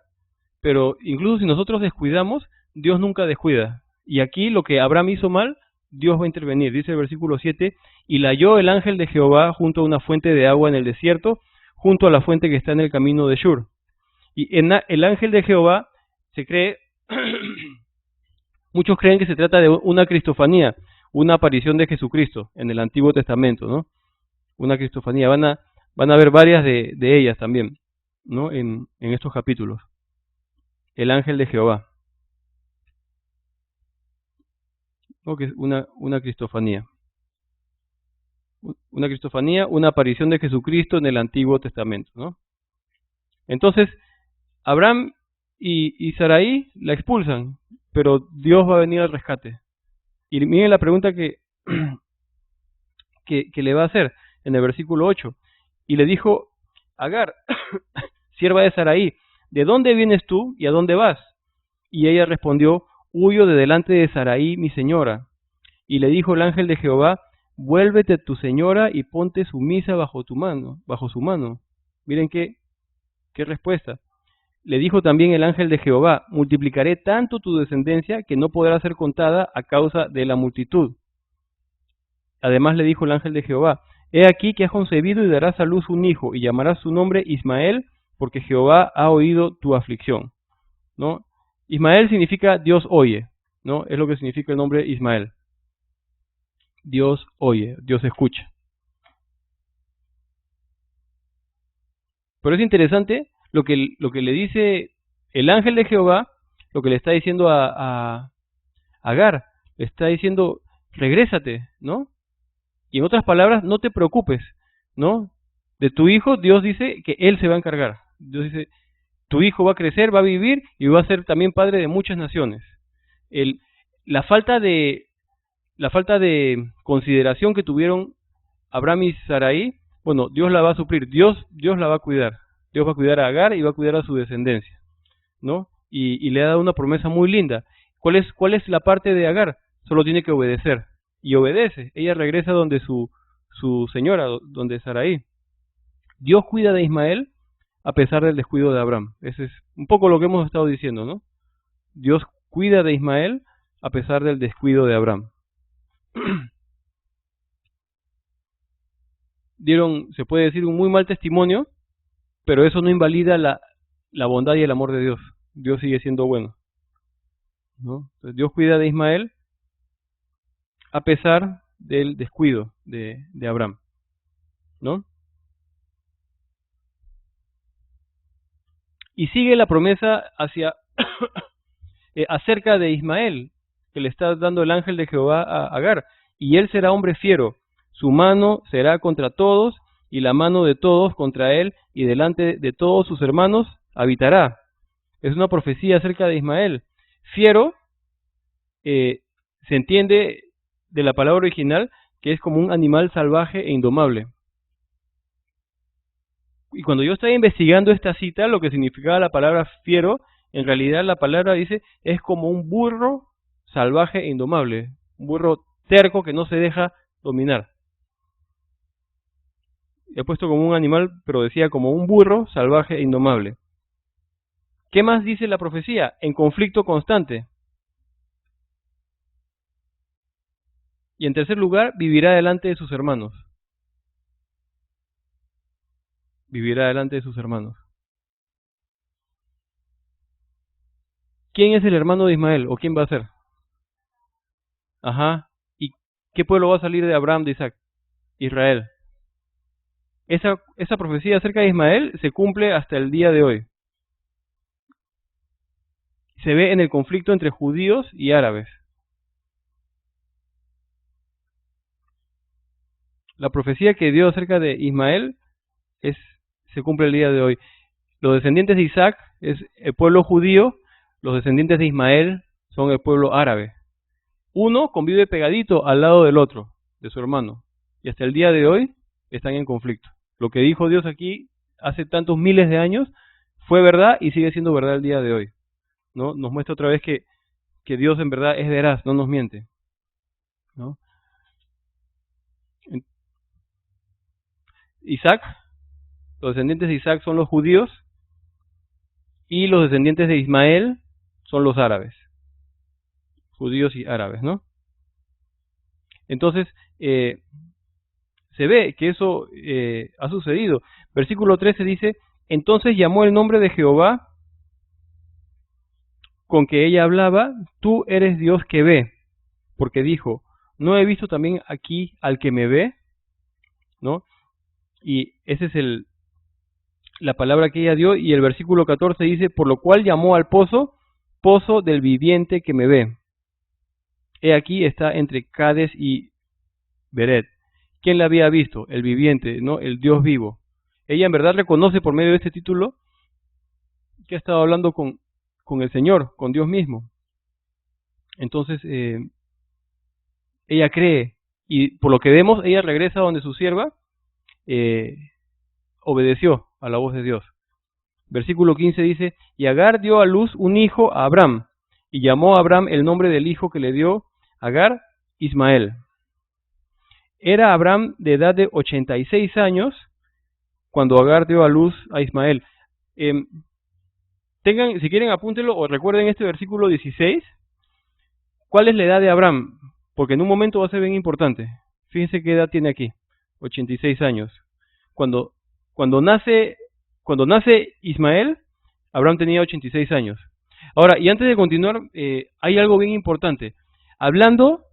pero incluso si nosotros descuidamos, Dios nunca descuida. Y aquí lo que Abraham hizo mal, Dios va a intervenir. Dice el versículo 7, y la halló el ángel de Jehová junto a una fuente de agua en el desierto, junto a la fuente que está en el camino de Shur. Y el ángel de Jehová se cree, muchos creen que se trata de una cristofanía, una aparición de Jesucristo en el Antiguo Testamento, ¿no? Una cristofanía. Van a ver varias de ellas también, ¿no? En estos capítulos. El ángel de Jehová, ¿no? Que es una cristofanía. Una cristofanía, una aparición de Jesucristo en el Antiguo Testamento, ¿no? Entonces, Abraham y Sarai la expulsan, pero Dios va a venir al rescate. Y miren la pregunta que le va a hacer en el versículo 8. Y le dijo, Agar, sierva de Sarai, ¿de dónde vienes tú y a dónde vas? Y ella respondió, huyo de delante de Sarai, mi señora. Y le dijo el ángel de Jehová, vuélvete tu señora y ponte sumisa bajo su mano. Miren qué respuesta. Le dijo también el ángel de Jehová, multiplicaré tanto tu descendencia que no podrá ser contada a causa de la multitud. Además le dijo el ángel de Jehová, he aquí que has concebido y darás a luz un hijo, y llamarás su nombre Ismael, porque Jehová ha oído tu aflicción, ¿no? Ismael significa Dios oye, ¿no? Es lo que significa el nombre Ismael. Dios oye, Dios escucha. Pero es interesante lo que le dice el ángel de Jehová, lo que le está diciendo a Agar, le está diciendo, regrésate, ¿no? Y en otras palabras, no te preocupes, ¿no? De tu hijo, Dios dice que Él se va a encargar. Dios dice, tu hijo va a crecer, va a vivir y va a ser también padre de muchas naciones. La falta de consideración que tuvieron Abraham y Sarai, bueno, Dios la va a suplir, Dios la va a cuidar. Dios va a cuidar a Agar y va a cuidar a su descendencia, ¿no? Y le ha dado una promesa muy linda. ¿Cuál es la parte de Agar? Solo tiene que obedecer. Y obedece. Ella regresa donde su señora, donde Sarai. Dios cuida de Ismael a pesar del descuido de Abraham. Ese es un poco lo que hemos estado diciendo, ¿no? Dios cuida de Ismael a pesar del descuido de Abraham. Dieron, se puede decir, un muy mal testimonio, pero eso no invalida la bondad y el amor de Dios. Dios sigue siendo bueno, ¿no? Entonces, Dios cuida de Ismael a pesar del descuido de Abraham, ¿no? Y sigue la promesa acerca de Ismael, que le está dando el ángel de Jehová a Agar. Y él será hombre fiero, su mano será contra todos, y la mano de todos contra él, y delante de todos sus hermanos habitará. Es una profecía acerca de Ismael. Fiero se entiende de la palabra original que es como un animal salvaje e indomable. Y cuando yo estaba investigando esta cita, lo que significaba la palabra fiero, en realidad la palabra dice, es como un burro salvaje e indomable, un burro terco que no se deja dominar. He puesto como un animal, pero decía como un burro salvaje e indomable. ¿Qué más dice la profecía? En conflicto constante. Y en tercer lugar, vivirá delante de sus hermanos. Vivirá delante de sus hermanos. ¿Quién es el hermano de Ismael? ¿O quién va a ser? Ajá. ¿Y qué pueblo va a salir de Abraham, de Isaac? Israel. Esa profecía acerca de Ismael se cumple hasta el día de hoy. Se ve en el conflicto entre judíos y árabes. La profecía que dio acerca de Ismael se cumple el día de hoy. Los descendientes de Isaac es el pueblo judío, los descendientes de Ismael son el pueblo árabe. Uno convive pegadito al lado del otro, de su hermano. y hasta el día de hoy están en conflicto. Lo que dijo Dios aquí hace tantos miles de años fue verdad y sigue siendo verdad el día de hoy, ¿no? Nos muestra otra vez que Dios en verdad es veraz, no nos miente, ¿no? Isaac, los descendientes de Isaac son los judíos y los descendientes de Ismael son los árabes, judíos y árabes, ¿no? Entonces, se ve que eso ha sucedido. Versículo 13 dice, entonces llamó el nombre de Jehová con que ella hablaba, tú eres Dios que ve, porque dijo, ¿no he visto también aquí al que me ve? ¿No? Y esa es la palabra que ella dio, y el versículo 14 dice, por lo cual llamó al pozo, pozo del viviente que me ve. He aquí está entre Cades y Beret. ¿Quién la había visto? El viviente, ¿no? El Dios vivo. Ella en verdad reconoce por medio de este título que ha estado hablando con el Señor, con Dios mismo. Entonces, ella cree, y por lo que vemos, ella regresa donde su sierva obedeció a la voz de Dios. Versículo 15 dice, y Agar dio a luz un hijo a Abraham, y llamó a Abraham el nombre del hijo que le dio Agar, Ismael. Era Abraham de edad de 86 años cuando Agar dio a luz a Ismael. Si quieren apúntenlo o recuerden este versículo 16. ¿Cuál es la edad de Abraham? Porque en un momento va a ser bien importante. Fíjense qué edad tiene aquí, 86 años. Cuando nace Ismael, Abraham tenía 86 años. Ahora, y antes de continuar, hay algo bien importante. Hablando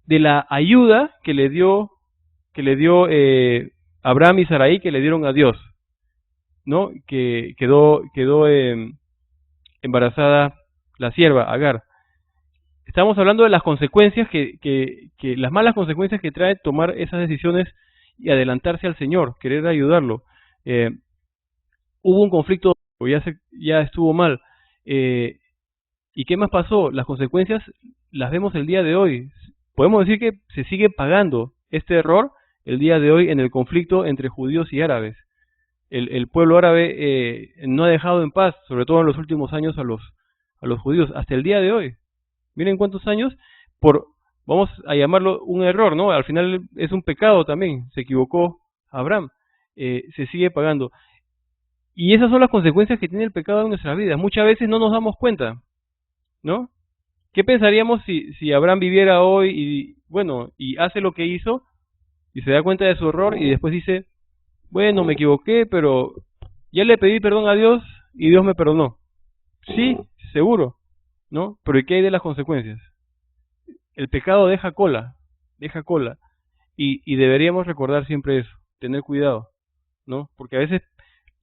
de la ayuda que le dio Abraham y Sarai, que le dieron a Dios, ¿no? Que quedó embarazada la sierva, Agar. Estamos hablando de las consecuencias las malas consecuencias que trae tomar esas decisiones y adelantarse al Señor, querer ayudarlo. Hubo un conflicto, ya estuvo mal. ¿Y qué más pasó? Las consecuencias las vemos el día de hoy. Podemos decir que se sigue pagando este error el día de hoy en el conflicto entre judíos y árabes. El pueblo árabe no ha dejado en paz, sobre todo en los últimos años, a los judíos, hasta el día de hoy. Miren cuántos años, vamos a llamarlo un error, ¿no? Al final es un pecado también, se equivocó Abraham, se sigue pagando. Y esas son las consecuencias que tiene el pecado en nuestras vidas. Muchas veces no nos damos cuenta, ¿no? ¿Qué pensaríamos si Abraham viviera hoy y hace lo que hizo y se da cuenta de su error y después dice, bueno, me equivoqué, pero ya le pedí perdón a Dios y Dios me perdonó? Sí, seguro, ¿no? Pero ¿y qué hay de las consecuencias? El pecado deja cola, y deberíamos recordar siempre eso, tener cuidado, ¿no? Porque a veces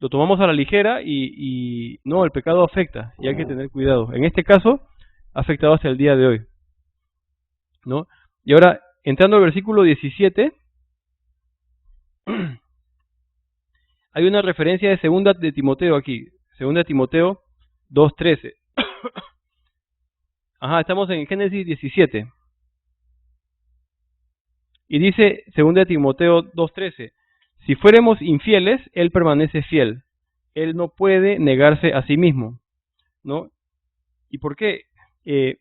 lo tomamos a la ligera y no, el pecado afecta y hay que tener cuidado. En este caso, ha afectado hasta el día de hoy, ¿no? Y ahora, entrando al versículo 17, hay una referencia de segunda de Timoteo aquí, segunda de Timoteo 2:13. Ajá, estamos en Génesis 17. Y dice, segunda de Timoteo 2:13, si fuéramos infieles, Él permanece fiel. Él no puede negarse a sí mismo, ¿no? ¿Y por qué? En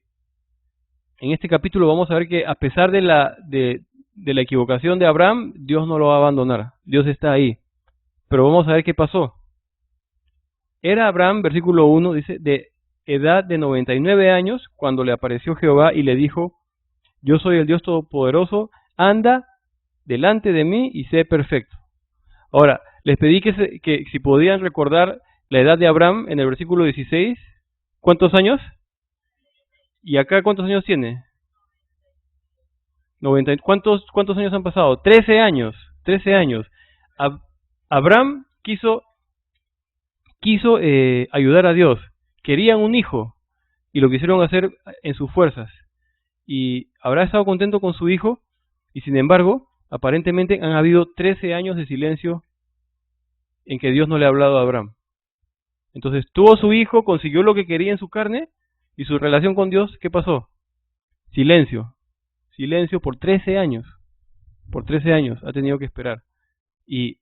este capítulo vamos a ver que a pesar de la equivocación de Abraham, Dios no lo va a abandonar. Dios está ahí. Pero vamos a ver qué pasó. Era Abraham, versículo 1, dice, de edad de 99 años, cuando le apareció Jehová y le dijo, yo soy el Dios Todopoderoso, anda delante de mí y sé perfecto. Ahora, les pedí que si podían recordar la edad de Abraham en el versículo 16, ¿cuántos años? ¿Y acá cuántos años tiene? 90. ¿Cuántos años han pasado? 13 años. 13 años. Abraham quiso ayudar a Dios. Querían un hijo y lo quisieron hacer en sus fuerzas. Y habrá estado contento con su hijo y sin embargo, aparentemente han habido 13 años de silencio en que Dios no le ha hablado a Abraham. Entonces tuvo su hijo, consiguió lo que quería en su carne y su relación con Dios, ¿qué pasó? Silencio. silencio por 13 años. Por 13 años ha tenido que esperar. Y,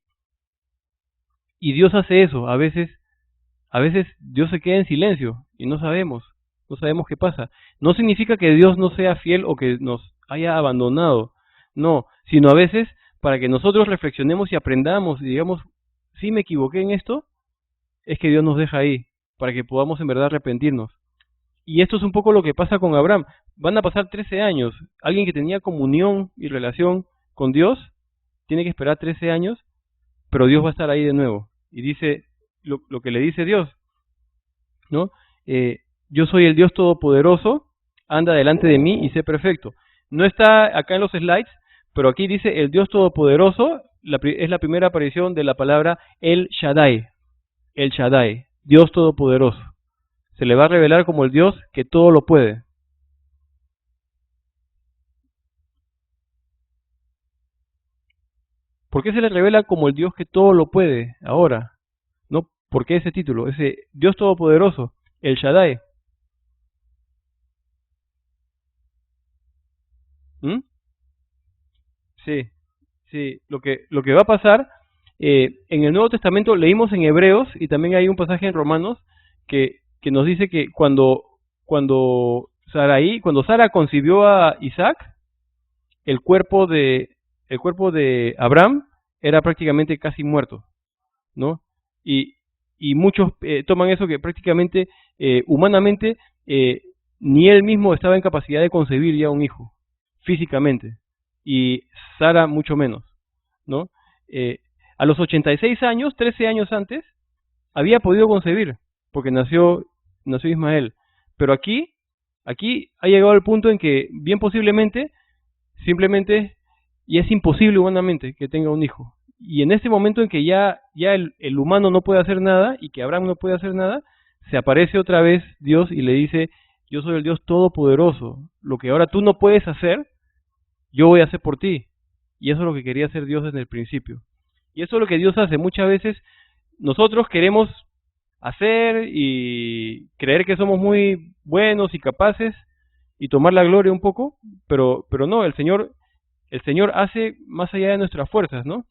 y Dios hace eso. A veces Dios se queda en silencio y no sabemos qué pasa. No significa que Dios no sea fiel o que nos haya abandonado. No, sino a veces para que nosotros reflexionemos y aprendamos y digamos, sí me equivoqué en esto, es que Dios nos deja ahí, para que podamos en verdad arrepentirnos. Y esto es un poco lo que pasa con Abraham. Van a pasar 13 años. Alguien que tenía comunión y relación con Dios tiene que esperar 13 años, pero Dios va a estar ahí de nuevo. Y dice lo que le dice Dios, ¿no? Yo soy el Dios Todopoderoso, anda delante de mí y sé perfecto. No está acá en los slides, pero aquí dice el Dios Todopoderoso, es la primera aparición de la palabra El Shaddai. El Shaddai, Dios Todopoderoso. Se le va a revelar como el Dios que todo lo puede. ¿Por qué se le revela como el Dios que todo lo puede ahora? ¿No? ¿Por qué ese título? Ese Dios Todopoderoso, el Shaddai. ¿Mm? Sí, sí. Lo que va a pasar, en el Nuevo Testamento leímos en Hebreos y también hay un pasaje en Romanos que nos dice que cuando Sara concibió a Isaac, el cuerpo de Abraham era prácticamente casi muerto, ¿no? Y, y muchos toman eso que prácticamente, humanamente, ni él mismo estaba en capacidad de concebir ya un hijo, físicamente, y Sara mucho menos, ¿no? A los 86 años, 13 años antes, había podido concebir, porque nació Ismael, pero aquí ha llegado el punto en que bien posiblemente, simplemente, y es imposible humanamente que tenga un hijo. Y en este momento en que ya el humano no puede hacer nada y que Abraham no puede hacer nada, se aparece otra vez Dios y le dice, yo soy el Dios Todopoderoso, lo que ahora tú no puedes hacer, yo voy a hacer por ti. Y eso es lo que quería hacer Dios desde el principio. Y eso es lo que Dios hace. Muchas veces nosotros queremos hacer y creer que somos muy buenos y capaces y tomar la gloria un poco, pero no, el Señor hace más allá de nuestras fuerzas, ¿no?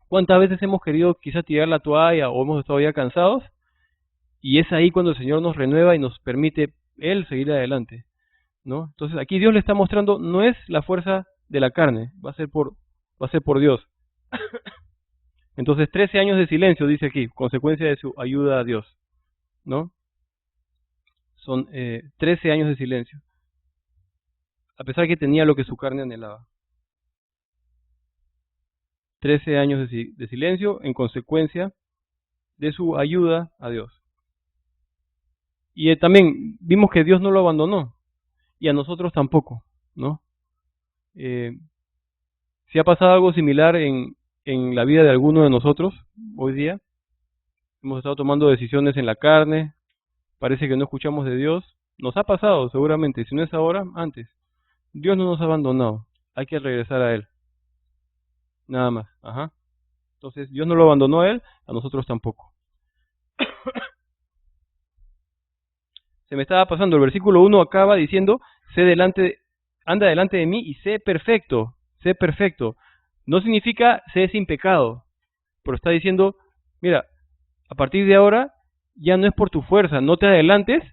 ¿Cuántas veces hemos querido quizá tirar la toalla o hemos estado ya cansados? Y es ahí cuando el Señor nos renueva y nos permite Él seguir adelante, ¿no? Entonces aquí Dios le está mostrando, no es la fuerza de la carne, va a ser por Dios. Entonces 13 años de silencio, dice aquí, consecuencia de su ayuda a Dios, ¿no? Son 13 años de silencio, a pesar que tenía lo que su carne anhelaba. 13 años de silencio en consecuencia de su ayuda a Dios. Y también vimos que Dios no lo abandonó y a nosotros tampoco, ¿no? Si ha pasado algo similar en la vida de alguno de nosotros hoy día, hemos estado tomando decisiones en la carne, parece que no escuchamos de Dios, nos ha pasado seguramente, si no es ahora, antes. Dios no nos ha abandonado, hay que regresar a Él, nada más. Ajá. Entonces Dios no lo abandonó a Él, a nosotros tampoco. Se me estaba pasando, el versículo 1 acaba diciendo, anda delante de mí y sé perfecto, sé perfecto. No significa sé sin pecado, pero está diciendo, mira, a partir de ahora ya no es por tu fuerza, no te adelantes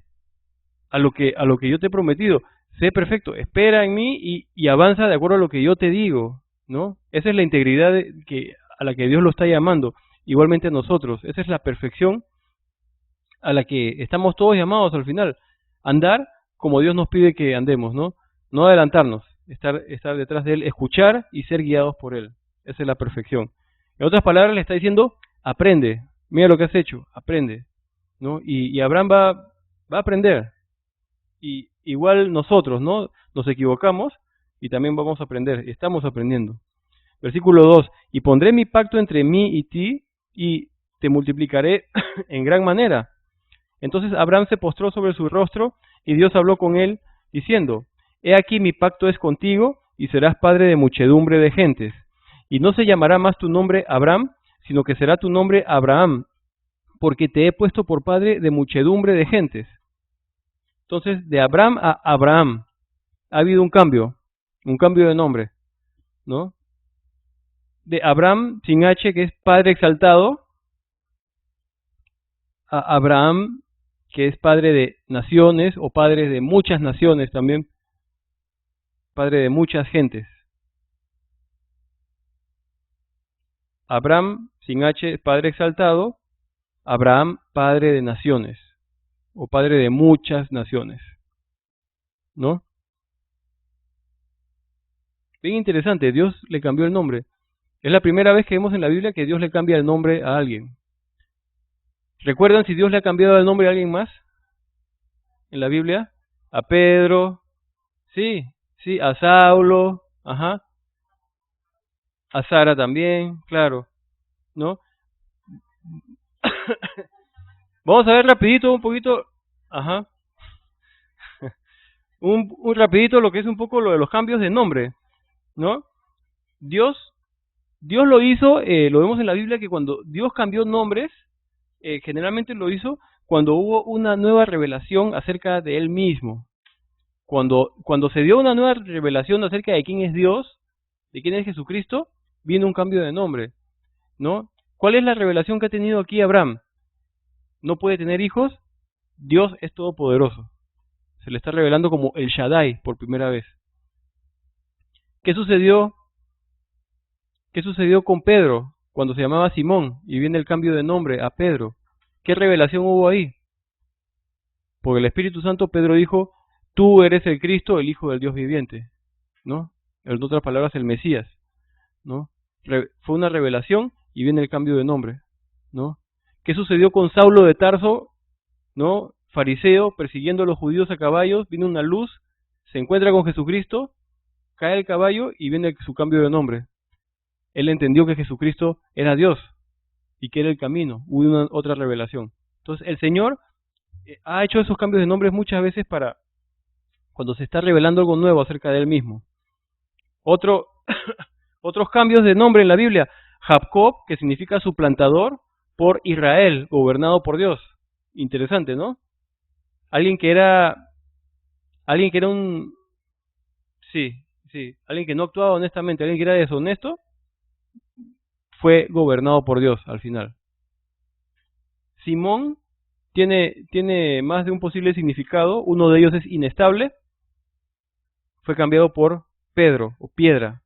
a lo que yo te he prometido. Sé perfecto, espera en mí y avanza de acuerdo a lo que yo te digo, ¿no? Esa es la integridad a la que Dios lo está llamando, igualmente a nosotros. Esa es la perfección a la que estamos todos llamados al final. Andar como Dios nos pide que andemos, ¿no? No adelantarnos, estar detrás de Él, escuchar y ser guiados por Él. Esa es la perfección. En otras palabras, le está diciendo, aprende, mira lo que has hecho, aprende, ¿no? Y Abraham va a aprender. Y igual nosotros, ¿no? Nos equivocamos y también vamos a aprender, estamos aprendiendo. Versículo 2, y pondré mi pacto entre mí y ti y te multiplicaré en gran manera. Entonces Abraham se postró sobre su rostro y Dios habló con él diciendo, he aquí mi pacto es contigo y serás padre de muchedumbre de gentes. Y no se llamará más tu nombre Abraham, sino que será tu nombre Abraham, porque te he puesto por padre de muchedumbre de gentes. Entonces, de Abraham a Abraham ha habido un cambio. un cambio de nombre, ¿no? De Abraham sin H, que es Padre exaltado, a Abraham, que es Padre de naciones o Padre de muchas naciones también, Padre de muchas gentes. Abraham sin H, Padre exaltado, Abraham, Padre de naciones o Padre de muchas naciones, ¿no? Bien interesante, Dios le cambió el nombre. Es la primera vez que vemos en la Biblia que Dios le cambia el nombre a alguien. ¿Recuerdan si Dios le ha cambiado el nombre a alguien más en la Biblia? A Pedro, sí, sí, a Saulo, ajá, a Sara también, claro, ¿no? Vamos a ver rapidito un poquito, ajá, un rapidito lo que es un poco lo de los cambios de nombre, ¿no? Dios, Dios lo hizo, lo vemos en la Biblia que cuando Dios cambió nombres, generalmente lo hizo cuando hubo una nueva revelación acerca de Él mismo. Cuando se dio una nueva revelación acerca de quién es Dios, de quién es Jesucristo, viene un cambio de nombre, ¿no? ¿Cuál es la revelación que ha tenido aquí Abraham? No puede tener hijos, Dios es todopoderoso. Se le está revelando como el Shaddai por primera vez. ¿Qué sucedió? ¿Qué sucedió con Pedro cuando se llamaba Simón y viene el cambio de nombre a Pedro? ¿Qué revelación hubo ahí? Porque el Espíritu Santo, Pedro dijo, tú eres el Cristo, el Hijo del Dios viviente, ¿no? En otras palabras, el Mesías, ¿no? Fue una revelación y viene el cambio de nombre, ¿no? ¿Qué sucedió con Saulo de Tarso, ¿no? Fariseo, persiguiendo a los judíos a caballos, viene una luz, se encuentra con Jesucristo, cae el caballo y viene su cambio de nombre. Él entendió que Jesucristo era Dios y que era el camino, hubo una otra revelación. Entonces el Señor ha hecho esos cambios de nombres muchas veces para cuando se está revelando algo nuevo acerca de Él mismo. Otros cambios de nombre en la Biblia, Jacob, que significa suplantador, por Israel, gobernado por Dios. Interesante, ¿no? Alguien que era un, sí, sí, alguien que no actuaba honestamente, alguien que era deshonesto, fue gobernado por Dios al final. Simón tiene más de un posible significado, uno de ellos es inestable, fue cambiado por Pedro o piedra.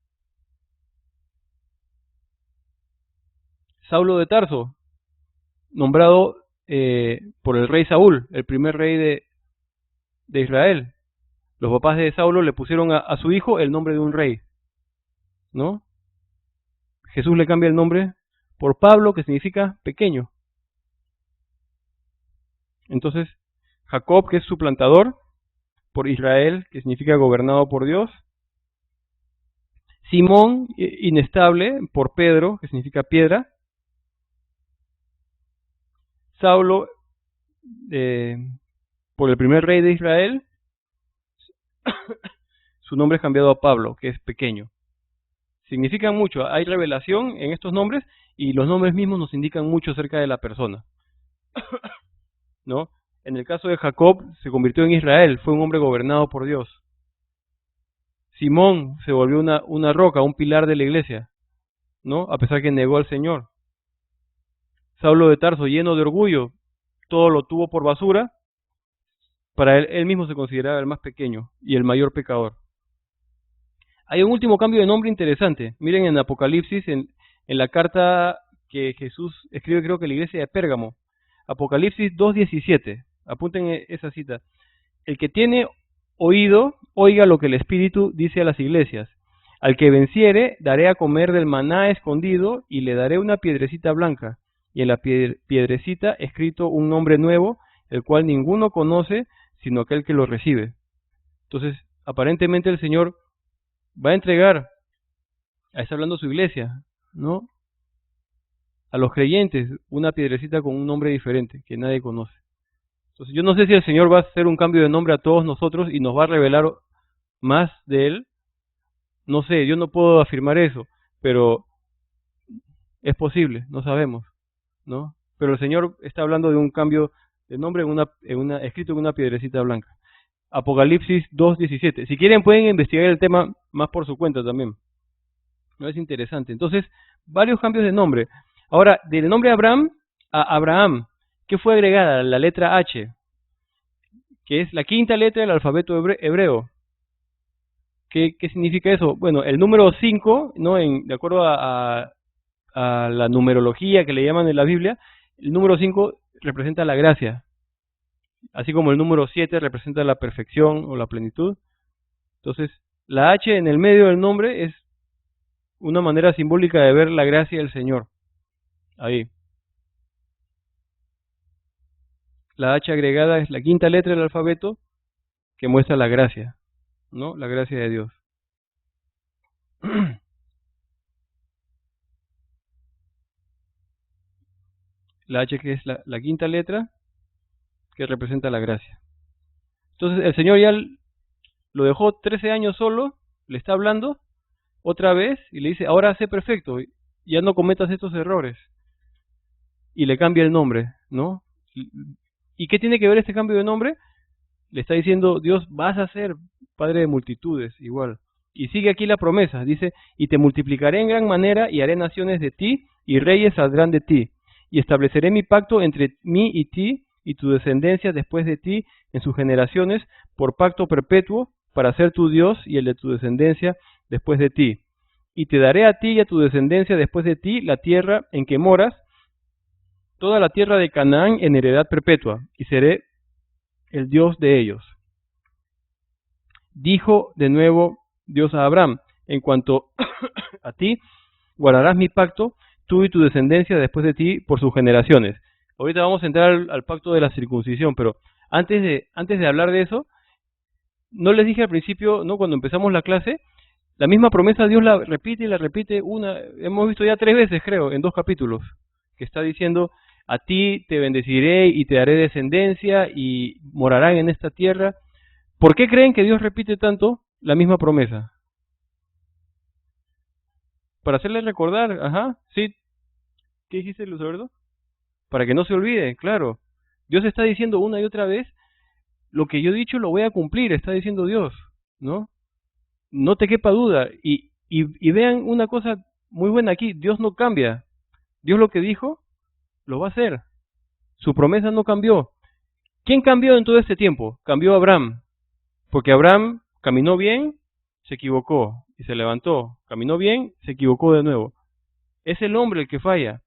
Saulo de Tarso, nombrado por el rey Saúl, el primer rey de Israel. Los papás de Saulo le pusieron a su hijo el nombre de un rey, ¿no? Jesús le cambia el nombre por Pablo, que significa pequeño. Entonces, Jacob, que es suplantador, por Israel, que significa gobernado por Dios. Simón, inestable, por Pedro, que significa piedra. Saulo, por el primer rey de Israel. Su nombre es cambiado a Pablo, que es pequeño. Significan mucho, hay revelación en estos nombres y los nombres mismos nos indican mucho acerca de la persona, ¿no? En el caso de Jacob, se convirtió en Israel, fue un hombre gobernado por Dios. Simón se volvió una roca, un pilar de la iglesia, ¿no? A pesar que negó al Señor. Saulo de Tarso, lleno de orgullo, todo lo tuvo por basura, para él mismo se consideraba el más pequeño y el mayor pecador. Hay un último cambio de nombre interesante. Miren en Apocalipsis, en la carta que Jesús escribe, creo que la iglesia de Pérgamo. Apocalipsis 2:17. Apunten esa cita. El que tiene oído, oiga lo que el Espíritu dice a las iglesias. Al que venciere, daré a comer del maná escondido y le daré una piedrecita blanca. Y en la piedrecita escrito un nombre nuevo, el cual ninguno conoce, sino aquel que lo recibe. Entonces, aparentemente el Señor va a entregar, está hablando su iglesia, ¿no? A los creyentes, una piedrecita con un nombre diferente, que nadie conoce. Entonces, yo no sé si el Señor va a hacer un cambio de nombre a todos nosotros y nos va a revelar más de Él. No sé, yo no puedo afirmar eso, pero es posible, no sabemos, ¿no? Pero el Señor está hablando de un cambio de nombre escrito en una piedrecita blanca. Apocalipsis 2:17. Si quieren pueden investigar el tema más por su cuenta también. No es interesante. Entonces, varios cambios de nombre. Ahora, del nombre Abraham a Abraham, ¿qué fue agregada? La letra H, que es la quinta letra del alfabeto hebreo. ¿Qué significa eso? Bueno, el número 5, ¿no? De acuerdo a la numerología que le llaman en la Biblia, el número 5 representa la gracia, así como el número 7 representa la perfección o la plenitud. Entonces, la H en el medio del nombre es una manera simbólica de ver la gracia del Señor. Ahí. La H agregada es la quinta letra del alfabeto que muestra la gracia, ¿no? La gracia de Dios. La H que es la quinta letra que representa la gracia. Entonces el Señor ya lo dejó 13 años solo, le está hablando otra vez y le dice, ahora sé perfecto, ya no cometas estos errores. Y le cambia el nombre, ¿no? ¿Y qué tiene que ver este cambio de nombre? Le está diciendo, Dios, vas a ser padre de multitudes, igual. Y sigue aquí la promesa, dice, y te multiplicaré en gran manera y haré naciones de ti y reyes saldrán de ti. Y estableceré mi pacto entre mí y ti y tu descendencia después de ti en sus generaciones por pacto perpetuo para ser tu Dios y el de tu descendencia después de ti. Y te daré a ti y a tu descendencia después de ti la tierra en que moras, toda la tierra de Canaán en heredad perpetua, y seré el Dios de ellos. Dijo de nuevo Dios a Abraham, en cuanto a ti, guardarás mi pacto, tú y tu descendencia después de ti por sus generaciones. Ahorita vamos a entrar al pacto de la circuncisión, pero antes de hablar de eso, no les dije al principio, no, cuando empezamos la clase, la misma promesa Dios la repite y la repite hemos visto ya 3 veces, creo, en 2 capítulos, que está diciendo, a ti te bendeciré y te daré descendencia y morarán en esta tierra. ¿Por qué creen que Dios repite tanto la misma promesa? Para hacerles recordar, ajá, sí. ¿Qué dijiste, Luz Alberto? Para que no se olvide, claro. Dios está diciendo una y otra vez, lo que yo he dicho lo voy a cumplir, está diciendo Dios, ¿no? No te quepa duda. Y vean una cosa muy buena aquí, Dios no cambia. Dios lo que dijo, lo va a hacer. Su promesa no cambió. ¿Quién cambió en todo este tiempo? Cambió Abraham. Porque Abraham caminó bien, se equivocó y se levantó. Caminó bien, se equivocó de nuevo. Es el hombre el que falla.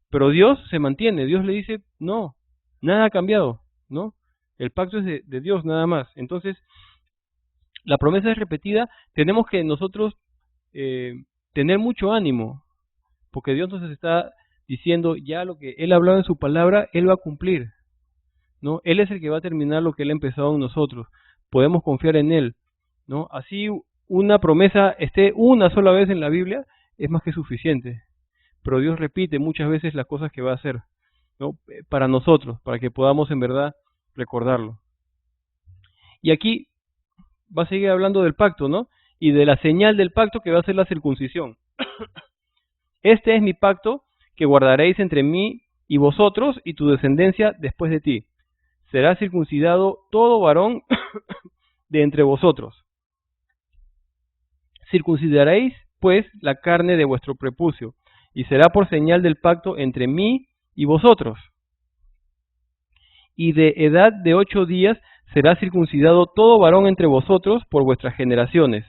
Pero Dios se mantiene. Dios le dice, no, nada ha cambiado, ¿no? El pacto es de Dios nada más. Entonces, la promesa es repetida. Tenemos que nosotros tener mucho ánimo. Porque Dios nos está diciendo ya lo que Él ha hablado en su palabra, Él va a cumplir, ¿no? Él es el que va a terminar lo que Él ha empezado en nosotros. Podemos confiar en Él, ¿no? Así una promesa esté una sola vez en la Biblia, es más que suficiente. Pero Dios repite muchas veces las cosas que va a hacer, ¿no? Para nosotros, para que podamos en verdad recordarlo. Y aquí va a seguir hablando del pacto, ¿no? Y de la señal del pacto que va a ser la circuncisión. Este es mi pacto que guardaréis entre mí y vosotros y tu descendencia después de ti. Será circuncidado todo varón de entre vosotros. Circuncidaréis, pues, la carne de vuestro prepucio, y será por señal del pacto entre mí y vosotros. Y de edad de 8 días será circuncidado todo varón entre vosotros por vuestras generaciones,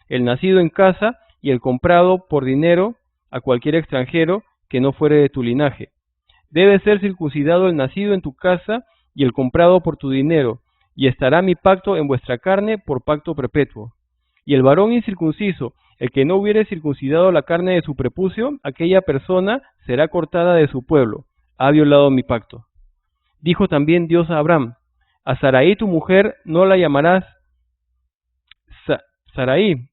el nacido en casa y el comprado por dinero a cualquier extranjero que no fuere de tu linaje. Debe ser circuncidado el nacido en tu casa y el comprado por tu dinero, y estará mi pacto en vuestra carne por pacto perpetuo. Y el varón incircunciso, el que no hubiere circuncidado la carne de su prepucio, aquella persona será cortada de su pueblo, ha violado mi pacto. Dijo también Dios a Abraham, a Sarai tu mujer no la llamarás Sarai,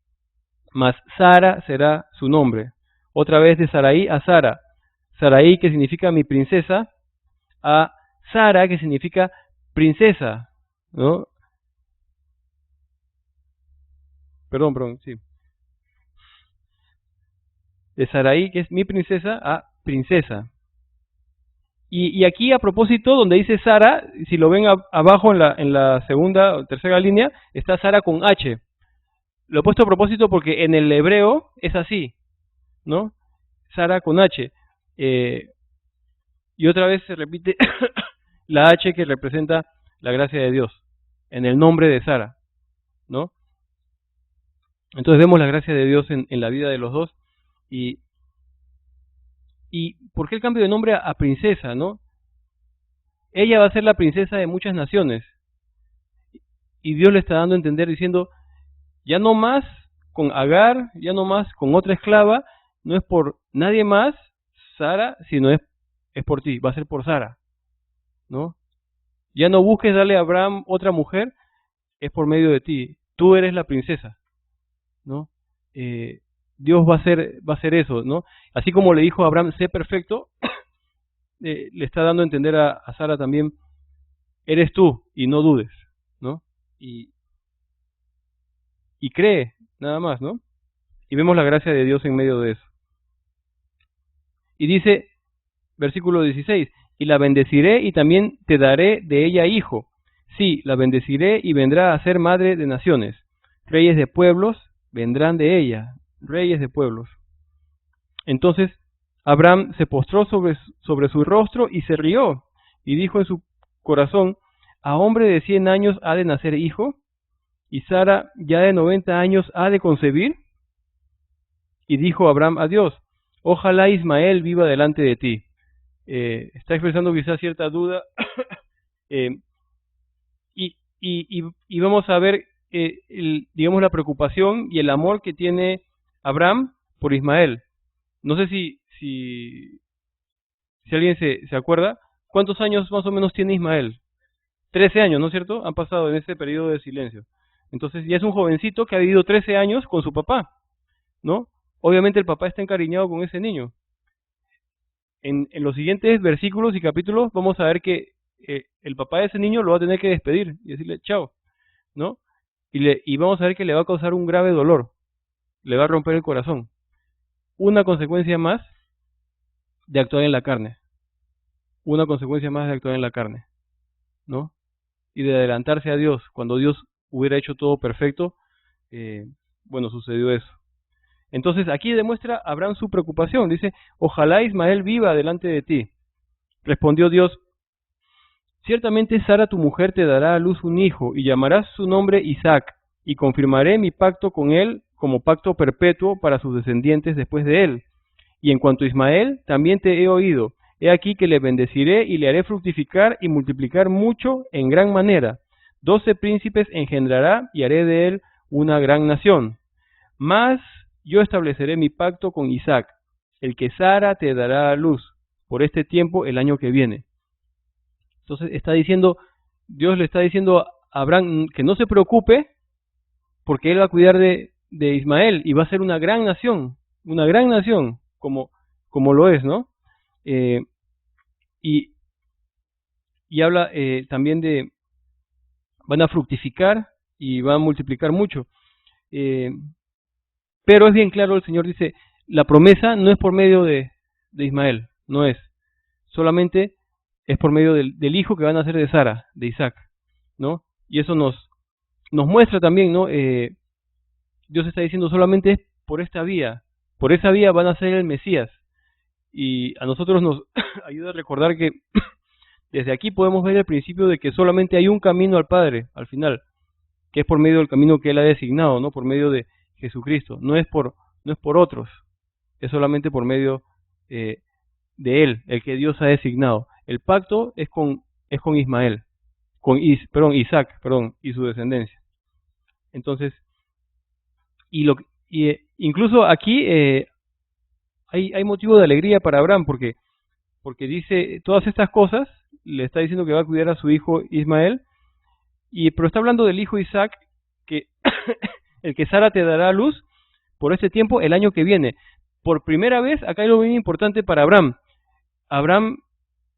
mas Sara será su nombre. Otra vez de Sarai a Sara. Sarai, que significa mi princesa, a Sara, que significa princesa, ¿no? Perdón, sí. De Sarai, que es mi princesa, a princesa. Y aquí a propósito, donde dice Sara, si lo ven abajo en la segunda o tercera línea, está Sara con H. Lo he puesto a propósito porque en el hebreo es así, ¿no? Sara con H. Y otra vez se repite la H que representa la gracia de Dios en el nombre de Sara, ¿no? Entonces vemos la gracia de Dios en la vida de los dos. ¿Y por qué el cambio de nombre a princesa, no? Ella va a ser la princesa de muchas naciones. Y Dios le está dando a entender diciendo, ya no más con Agar, ya no más con otra esclava, no es por nadie más, Sara, sino es por ti, va a ser por Sara, ¿no? Ya no busques darle a Abraham otra mujer, es por medio de ti, tú eres la princesa, ¿no? Dios va a hacer eso, ¿no? Así como le dijo a Abraham, sé perfecto, le está dando a entender a Sara también, eres tú y no dudes, ¿no? Y cree, nada más, ¿no? Y vemos la gracia de Dios en medio de eso. Y dice, versículo 16, y la bendeciré y también te daré de ella hijo. Sí, la bendeciré y vendrá a ser madre de naciones. Reyes de pueblos vendrán de ella, reyes de pueblos. Entonces Abraham se postró sobre su rostro y se rió, y dijo en su corazón, ¿a hombre de 100 años ha de nacer hijo? ¿Y Sara ya de 90 años ha de concebir? Y dijo Abraham a Dios, ojalá Ismael viva delante de ti. Está expresando quizás cierta duda, y vamos a ver, digamos, la preocupación y el amor que tiene Abraham por Ismael. No sé si alguien se acuerda, ¿cuántos años más o menos tiene Ismael? 13 años, ¿no es cierto? Han pasado en ese periodo de silencio. Entonces ya es un jovencito que ha vivido 13 años con su papá, ¿no? Obviamente el papá está encariñado con ese niño. En los siguientes versículos y capítulos vamos a ver que el papá de ese niño lo va a tener que despedir y decirle chao, ¿no? Y vamos a ver que le va a causar un grave dolor, le va a romper el corazón. Una consecuencia más de actuar en la carne, una consecuencia más de actuar en la carne, ¿no? Y de adelantarse a Dios, cuando Dios hubiera hecho todo perfecto, bueno, sucedió eso. Entonces aquí demuestra Abraham su preocupación, dice, ojalá Ismael viva delante de ti. Respondió Dios, ciertamente Sara tu mujer te dará a luz un hijo, y llamarás su nombre Isaac, y confirmaré mi pacto con él como pacto perpetuo para sus descendientes después de él. Y en cuanto a Ismael, también te he oído, he aquí que le bendeciré y le haré fructificar y multiplicar mucho en gran manera. 12 príncipes engendrará y haré de él una gran nación. Mas yo estableceré mi pacto con Isaac, el que Sara te dará a luz, por este tiempo el año que viene. Entonces está diciendo, Dios le está diciendo a Abraham que no se preocupe, porque él va a cuidar de Ismael y va a ser una gran nación, como lo es, ¿no? Y habla también de, van a fructificar y van a multiplicar mucho. Pero es bien claro, el Señor dice, la promesa no es por medio de Ismael, no es. Solamente es por medio del hijo que van a nacer de Sara, de Isaac, ¿no? Y eso nos muestra también, ¿no? Dios está diciendo solamente es por esta vía, por esa vía van a ser el Mesías. Y a nosotros nos ayuda a recordar que desde aquí podemos ver el principio de que solamente hay un camino al Padre, al final, que es por medio del camino que Él ha designado, ¿no? Por medio de Jesucristo. No es por otros, es solamente por medio de Él, el que Dios ha designado. El pacto es con Ismael, Isaac, y su descendencia. Entonces, incluso aquí hay motivo de alegría para Abraham, porque dice todas estas cosas, le está diciendo que va a cuidar a su hijo Ismael, pero está hablando del hijo Isaac, que el que Sara te dará a luz por este tiempo el año que viene. Por primera vez, acá hay algo bien importante para Abraham. Abraham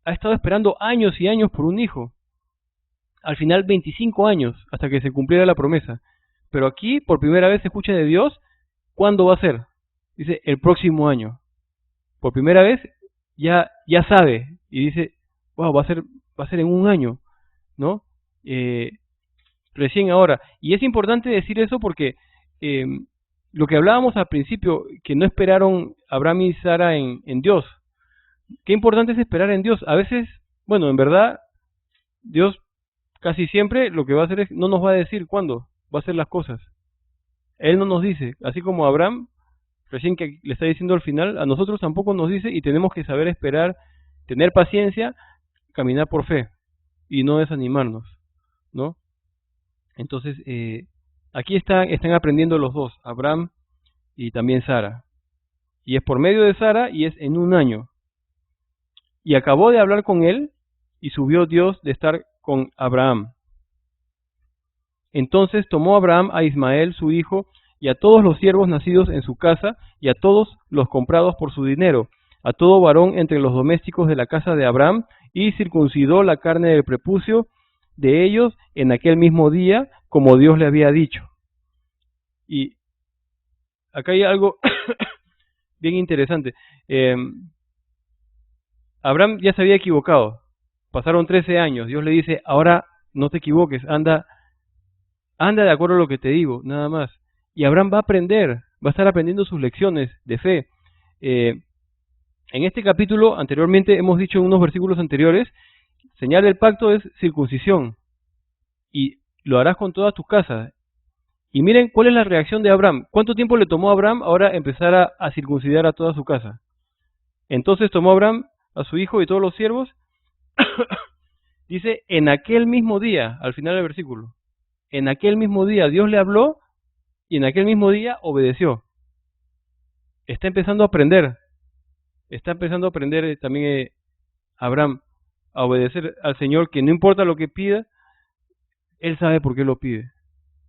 ha estado esperando años y años por un hijo. Al final 25 años hasta que se cumpliera la promesa. Pero aquí por primera vez se escucha de Dios, ¿cuándo va a ser? Dice, el próximo año. Por primera vez ya sabe y dice, wow, va a ser en un año, ¿no? Recién ahora. Y es importante decir eso porque lo que hablábamos al principio, que no esperaron Abraham y Sara en Dios. Qué importante es esperar en Dios. A veces, bueno, en verdad, Dios casi siempre lo que va a hacer es, no nos va a decir cuándo va a hacer las cosas. Él no nos dice, así como Abraham, recién que le está diciendo al final, a nosotros tampoco nos dice y tenemos que saber esperar, tener paciencia, caminar por fe y no desanimarnos, ¿no? Entonces, aquí están aprendiendo los dos, Abraham y también Sara. Y es por medio de Sara y es en un año. Y acabó de hablar con él y subió Dios de estar con Abraham. Entonces tomó Abraham a Ismael su hijo y a todos los siervos nacidos en su casa y a todos los comprados por su dinero, a todo varón entre los domésticos de la casa de Abraham, y circuncidó la carne del prepucio de ellos en aquel mismo día, como Dios le había dicho. Y acá hay algo bien interesante. Abraham ya se había equivocado. Pasaron 13 años. Dios le dice, ahora no te equivoques, anda de acuerdo a lo que te digo, nada más. Y Abraham va a aprender, va a estar aprendiendo sus lecciones de fe. En este capítulo, anteriormente hemos dicho en unos versículos anteriores, señal del pacto es circuncisión. Y lo harás con todas tus casas. Y miren cuál es la reacción de Abraham. ¿Cuánto tiempo le tomó a Abraham ahora empezar a circuncidar a toda su casa? Entonces tomó Abraham a su hijo y todos los siervos. Dice, en aquel mismo día, al final del versículo. En aquel mismo día Dios le habló y en aquel mismo día obedeció. Está empezando a aprender. Está empezando a aprender también Abraham a obedecer al Señor, que no importa lo que pida, Él sabe por qué lo pide.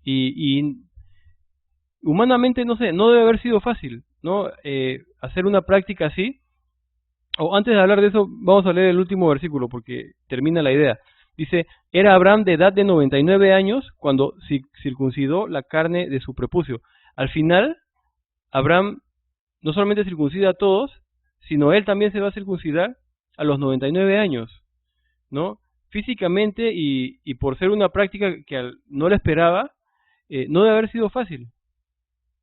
Y humanamente, no sé, no debe haber sido fácil, ¿no? Hacer una práctica así. O antes de hablar de eso, vamos a leer el último versículo porque termina la idea. Dice, era Abraham de edad de 99 años cuando circuncidó la carne de su prepucio. Al final, Abraham no solamente circuncida a todos, sino él también se va a circuncidar a los 99 años, ¿no? Físicamente y por ser una práctica que no le esperaba, no debe haber sido fácil,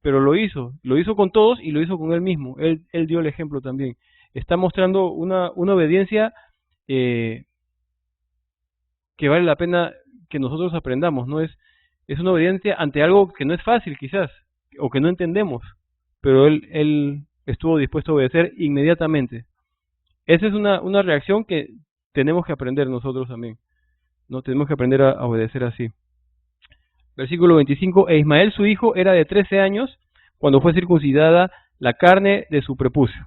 pero lo hizo con todos y lo hizo con él mismo. Él dio el ejemplo también. Está mostrando una obediencia que vale la pena que nosotros aprendamos, ¿no? Es una obediencia ante algo que no es fácil quizás, o que no entendemos, pero él estuvo dispuesto a obedecer inmediatamente. Esa es una reacción que tenemos que aprender nosotros también, ¿no? Tenemos que aprender a obedecer así. Versículo 25, e Ismael su hijo era de 13 años cuando fue circuncidada la carne de su prepucio.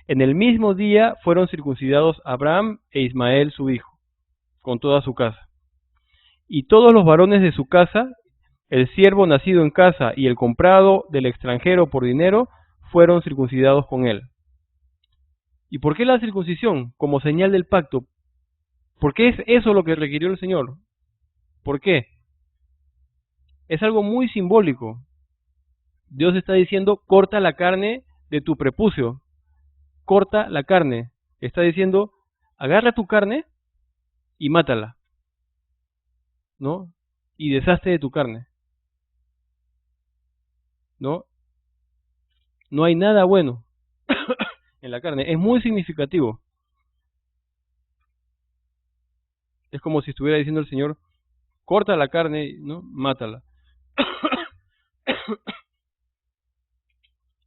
En el mismo día fueron circuncidados Abraham e Ismael su hijo, con toda su casa. Y todos los varones de su casa, el siervo nacido en casa y el comprado del extranjero por dinero, fueron circuncidados con él. ¿Y por qué la circuncisión? Como señal del pacto. ¿Por qué es eso lo que requirió el Señor? ¿Por qué? Es algo muy simbólico. Dios está diciendo, corta la carne de tu prepucio. Corta la carne. Está diciendo, agarra tu carne y mátala, ¿no? Y deshazte de tu carne, ¿no? No hay nada bueno en la carne. Es muy significativo. Es como si estuviera diciendo el Señor, corta la carne, ¿no? Mátala.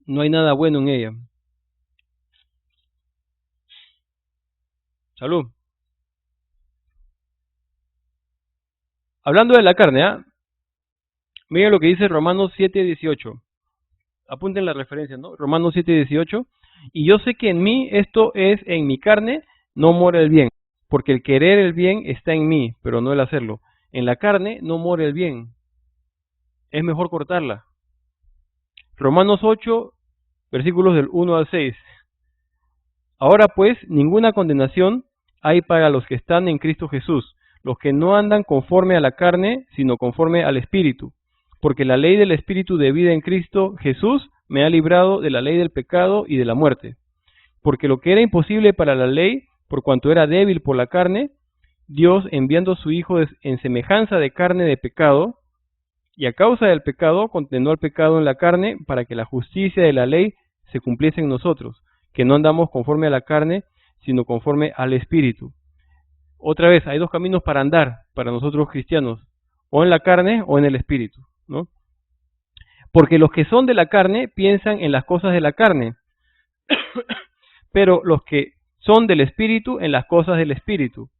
No hay nada bueno en ella. Salud. Hablando de la carne, miren lo que dice Romanos 7:18. Apunten la referencia, ¿no? Romanos 7:18. Y yo sé que en mí, esto es, en mi carne, no mora el bien. Porque el querer el bien está en mí, pero no el hacerlo. En la carne no mora el bien. Es mejor cortarla. Romanos 8, versículos del 1 al 6. Ahora pues, ninguna condenación hay para los que están en Cristo Jesús, los que no andan conforme a la carne, sino conforme al Espíritu. Porque la ley del Espíritu de vida en Cristo Jesús me ha librado de la ley del pecado y de la muerte. Porque lo que era imposible para la ley, por cuanto era débil por la carne, Dios, enviando a su Hijo en semejanza de carne de pecado, y a causa del pecado, condenó al pecado en la carne, para que la justicia de la ley se cumpliese en nosotros, que no andamos conforme a la carne, sino conforme al Espíritu. Otra vez, hay dos caminos para andar, para nosotros cristianos, o en la carne o en el Espíritu, ¿no? Porque los que son de la carne piensan en las cosas de la carne, pero los que son del Espíritu en las cosas del Espíritu.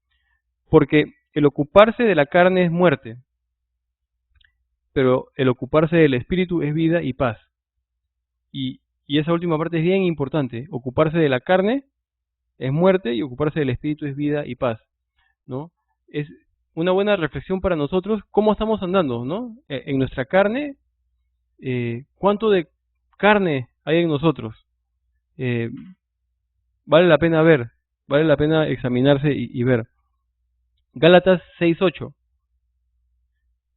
Porque el ocuparse de la carne es muerte, pero el ocuparse del Espíritu es vida y paz. Y esa última parte es bien importante. Ocuparse de la carne es muerte y ocuparse del Espíritu es vida y paz, ¿no? Es una buena reflexión para nosotros cómo estamos andando, ¿no? En nuestra carne, ¿cuánto de carne hay en nosotros? Vale la pena ver, vale la pena examinarse y ver. Gálatas 6:8.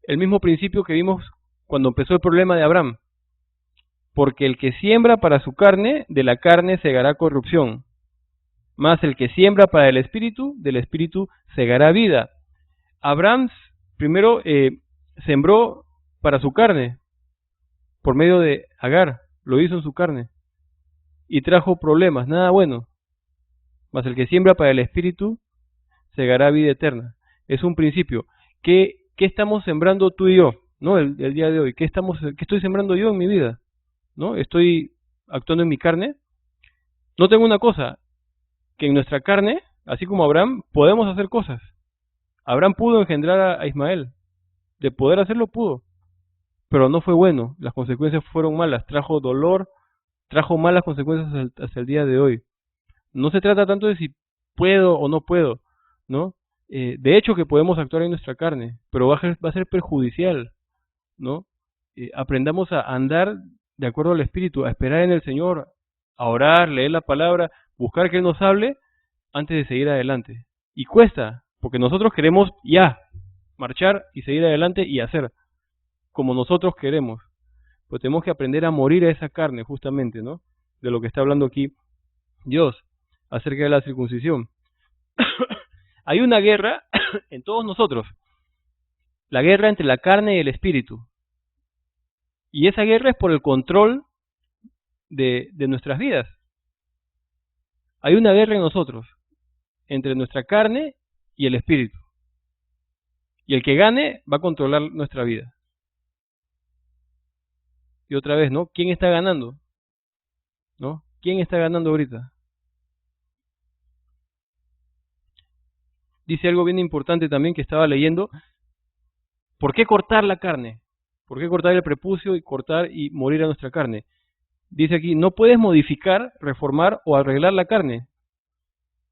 El mismo principio que vimos cuando empezó el problema de Abraham. Porque el que siembra para su carne, de la carne segará corrupción. Mas el que siembra para el Espíritu, del Espíritu segará vida. Abraham primero sembró para su carne, por medio de Agar, lo hizo en su carne, y trajo problemas, nada bueno. Mas el que siembra para el Espíritu, segará vida eterna. Es un principio. ¿Qué estamos sembrando tú y yo, ¿no? El día de hoy. ¿Qué estoy sembrando yo en mi vida? ¿No? ¿Estoy actuando en mi carne? No tengo una cosa, que en nuestra carne, así como Abraham, podemos hacer cosas. Abraham pudo engendrar a Ismael. De poder hacerlo pudo. Pero no fue bueno. Las consecuencias fueron malas. Trajo dolor, trajo malas consecuencias hasta el día de hoy. No se trata tanto de si puedo o no puedo, ¿no? De hecho que podemos actuar en nuestra carne, pero va a ser perjudicial, ¿no? Aprendamos a andar de acuerdo al Espíritu, a esperar en el Señor, a orar, leer la palabra, buscar que Él nos hable antes de seguir adelante. Y cuesta, porque nosotros queremos ya marchar y seguir adelante y hacer como nosotros queremos. Pero tenemos que aprender a morir a esa carne, justamente, ¿no? De lo que está hablando aquí Dios acerca de la circuncisión. Hay una guerra en todos nosotros, la guerra entre la carne y el espíritu. Y esa guerra es por el control de nuestras vidas. Hay una guerra en nosotros, entre nuestra carne y el espíritu. Y el que gane va a controlar nuestra vida. Y otra vez, ¿no? ¿Quién está ganando? ¿No? ¿Quién está ganando ahorita? Dice algo bien importante también que estaba leyendo. ¿Por qué cortar la carne? ¿Por qué cortar el prepucio y cortar y morir a nuestra carne? Dice aquí, no puedes modificar, reformar o arreglar la carne.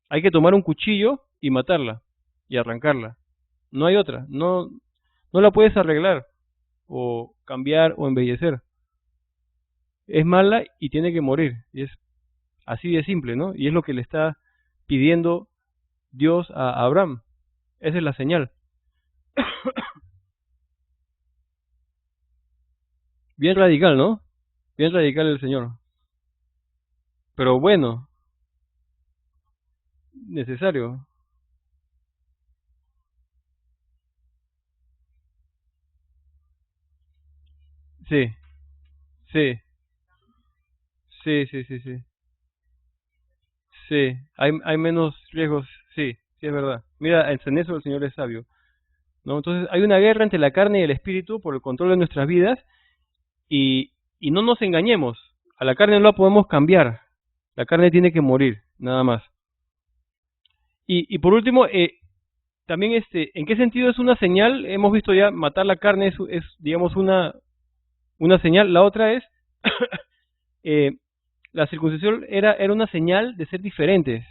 Hay que tomar un cuchillo y matarla y arrancarla. No hay otra. No la puedes arreglar o cambiar o embellecer. Es mala y tiene que morir. Y es así de simple, ¿no? Y es lo que le está pidiendo Dios a Abraham. Esa es la señal. Bien radical, ¿no? Bien radical el Señor. Pero bueno, necesario. Sí, sí, sí, sí, sí, sí. Sí, hay menos riesgos, sí, sí es verdad. Mira, en eso el Señor es sabio, ¿no? Entonces hay una guerra entre la carne y el espíritu por el control de nuestras vidas y no nos engañemos, a la carne no la podemos cambiar, la carne tiene que morir, nada más. Y por último, también ¿en qué sentido es una señal? Hemos visto ya matar la carne es digamos, una señal. La otra es, eh, la circuncisión era una señal de ser diferentes,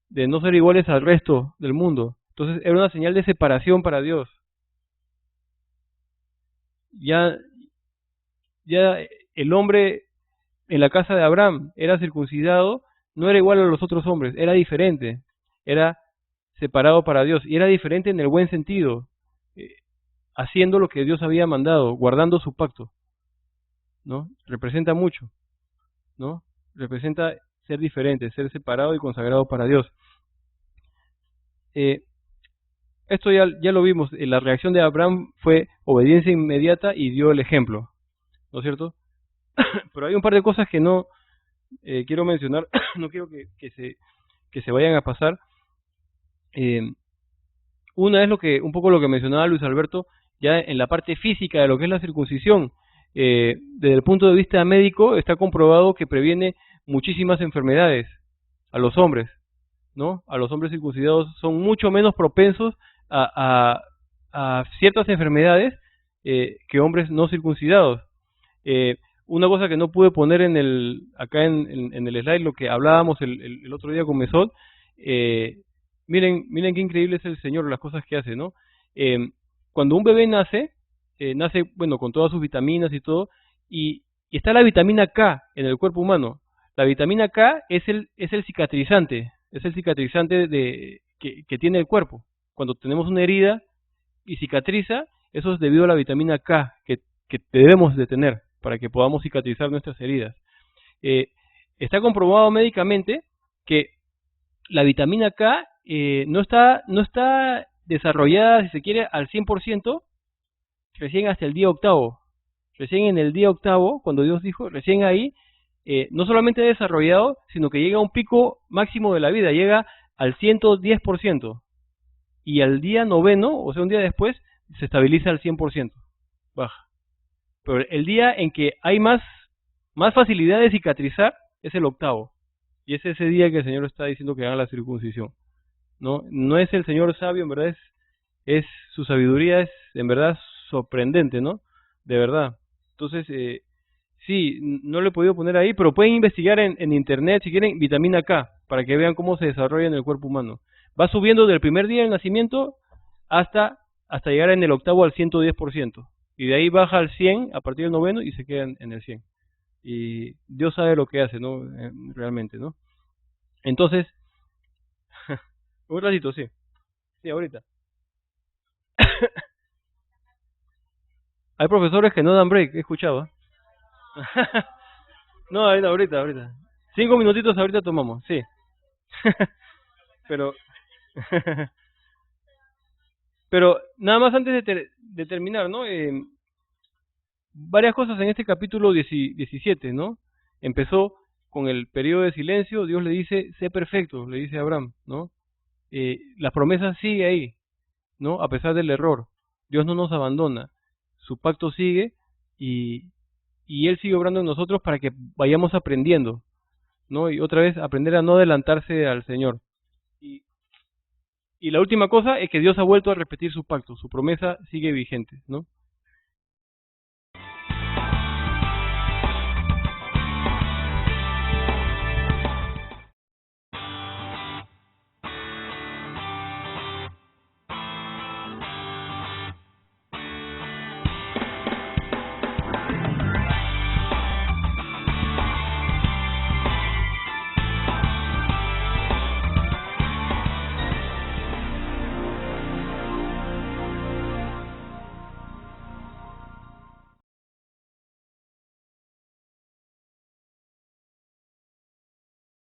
de no ser iguales al resto del mundo. Entonces era una señal de separación para Dios. Ya, ya el hombre en la casa de Abraham era circuncidado, no era igual a los otros hombres, era diferente, era separado para Dios, y era diferente en el buen sentido, haciendo lo que Dios había mandado, guardando su pacto, ¿no? Representa mucho, ¿no? Representa ser diferente, ser separado y consagrado para Dios. Esto ya lo vimos, la reacción de Abraham fue obediencia inmediata y dio el ejemplo, ¿no es cierto? Pero hay un par de cosas que no quiero mencionar, no quiero que se vayan a pasar. Una es un poco lo que mencionaba Luis Alberto, ya en la parte física de lo que es la circuncisión. Desde el punto de vista médico está comprobado que previene muchísimas enfermedades a los hombres, ¿no? A los hombres circuncidados son mucho menos propensos a ciertas enfermedades que hombres no circuncidados. Una cosa que no pude poner acá en el slide, lo que hablábamos el otro día con Mesot, miren qué increíble es el Señor, las cosas que hace, ¿no? Cuando un bebé nace, bueno, con todas sus vitaminas y todo, y está la vitamina K en el cuerpo humano. La vitamina K es el cicatrizante, que tiene el cuerpo. Cuando tenemos una herida y cicatriza, eso es debido a la vitamina K que debemos de tener para que podamos cicatrizar nuestras heridas. Está comprobado médicamente que la vitamina K no está desarrollada, si se quiere, al 100%, recién hasta el día octavo. Recién en el día octavo, cuando Dios dijo, recién ahí, no solamente desarrollado, sino que llega a un pico máximo de la vida, llega al 110%. Y al día noveno, o sea, un día después, se estabiliza al 100%, baja. Pero el día en que hay más facilidad de cicatrizar es el octavo. Y es ese día que el Señor está diciendo que haga la circuncisión. No es el Señor sabio, en verdad es su sabiduría es en verdad sorprendente, ¿no? De verdad. Entonces, sí, no lo he podido poner ahí, pero pueden investigar en internet si quieren vitamina K para que vean cómo se desarrolla en el cuerpo humano. Va subiendo del primer día del nacimiento hasta llegar en el octavo al 110%. Y de ahí baja al 100 a partir del noveno y se queda en el 100. Y Dios sabe lo que hace, ¿no? Realmente, ¿no? Entonces, un ratito, sí. Sí, ahorita. Hay profesores que no dan break, he escuchado. No, ahorita. 5 minutitos ahorita tomamos, sí. Pero, pero nada más antes de terminar, ¿no? Varias cosas en este capítulo 17, ¿no? Empezó con el periodo de silencio, Dios le dice, sé perfecto, le dice a Abraham, ¿no? La promesa sigue ahí, ¿no? A pesar del error. Dios no nos abandona, su pacto sigue y Él sigue obrando en nosotros para que vayamos aprendiendo, ¿no? Y otra vez aprender a no adelantarse al Señor. Y la última cosa es que Dios ha vuelto a repetir su pacto, su promesa sigue vigente, ¿no?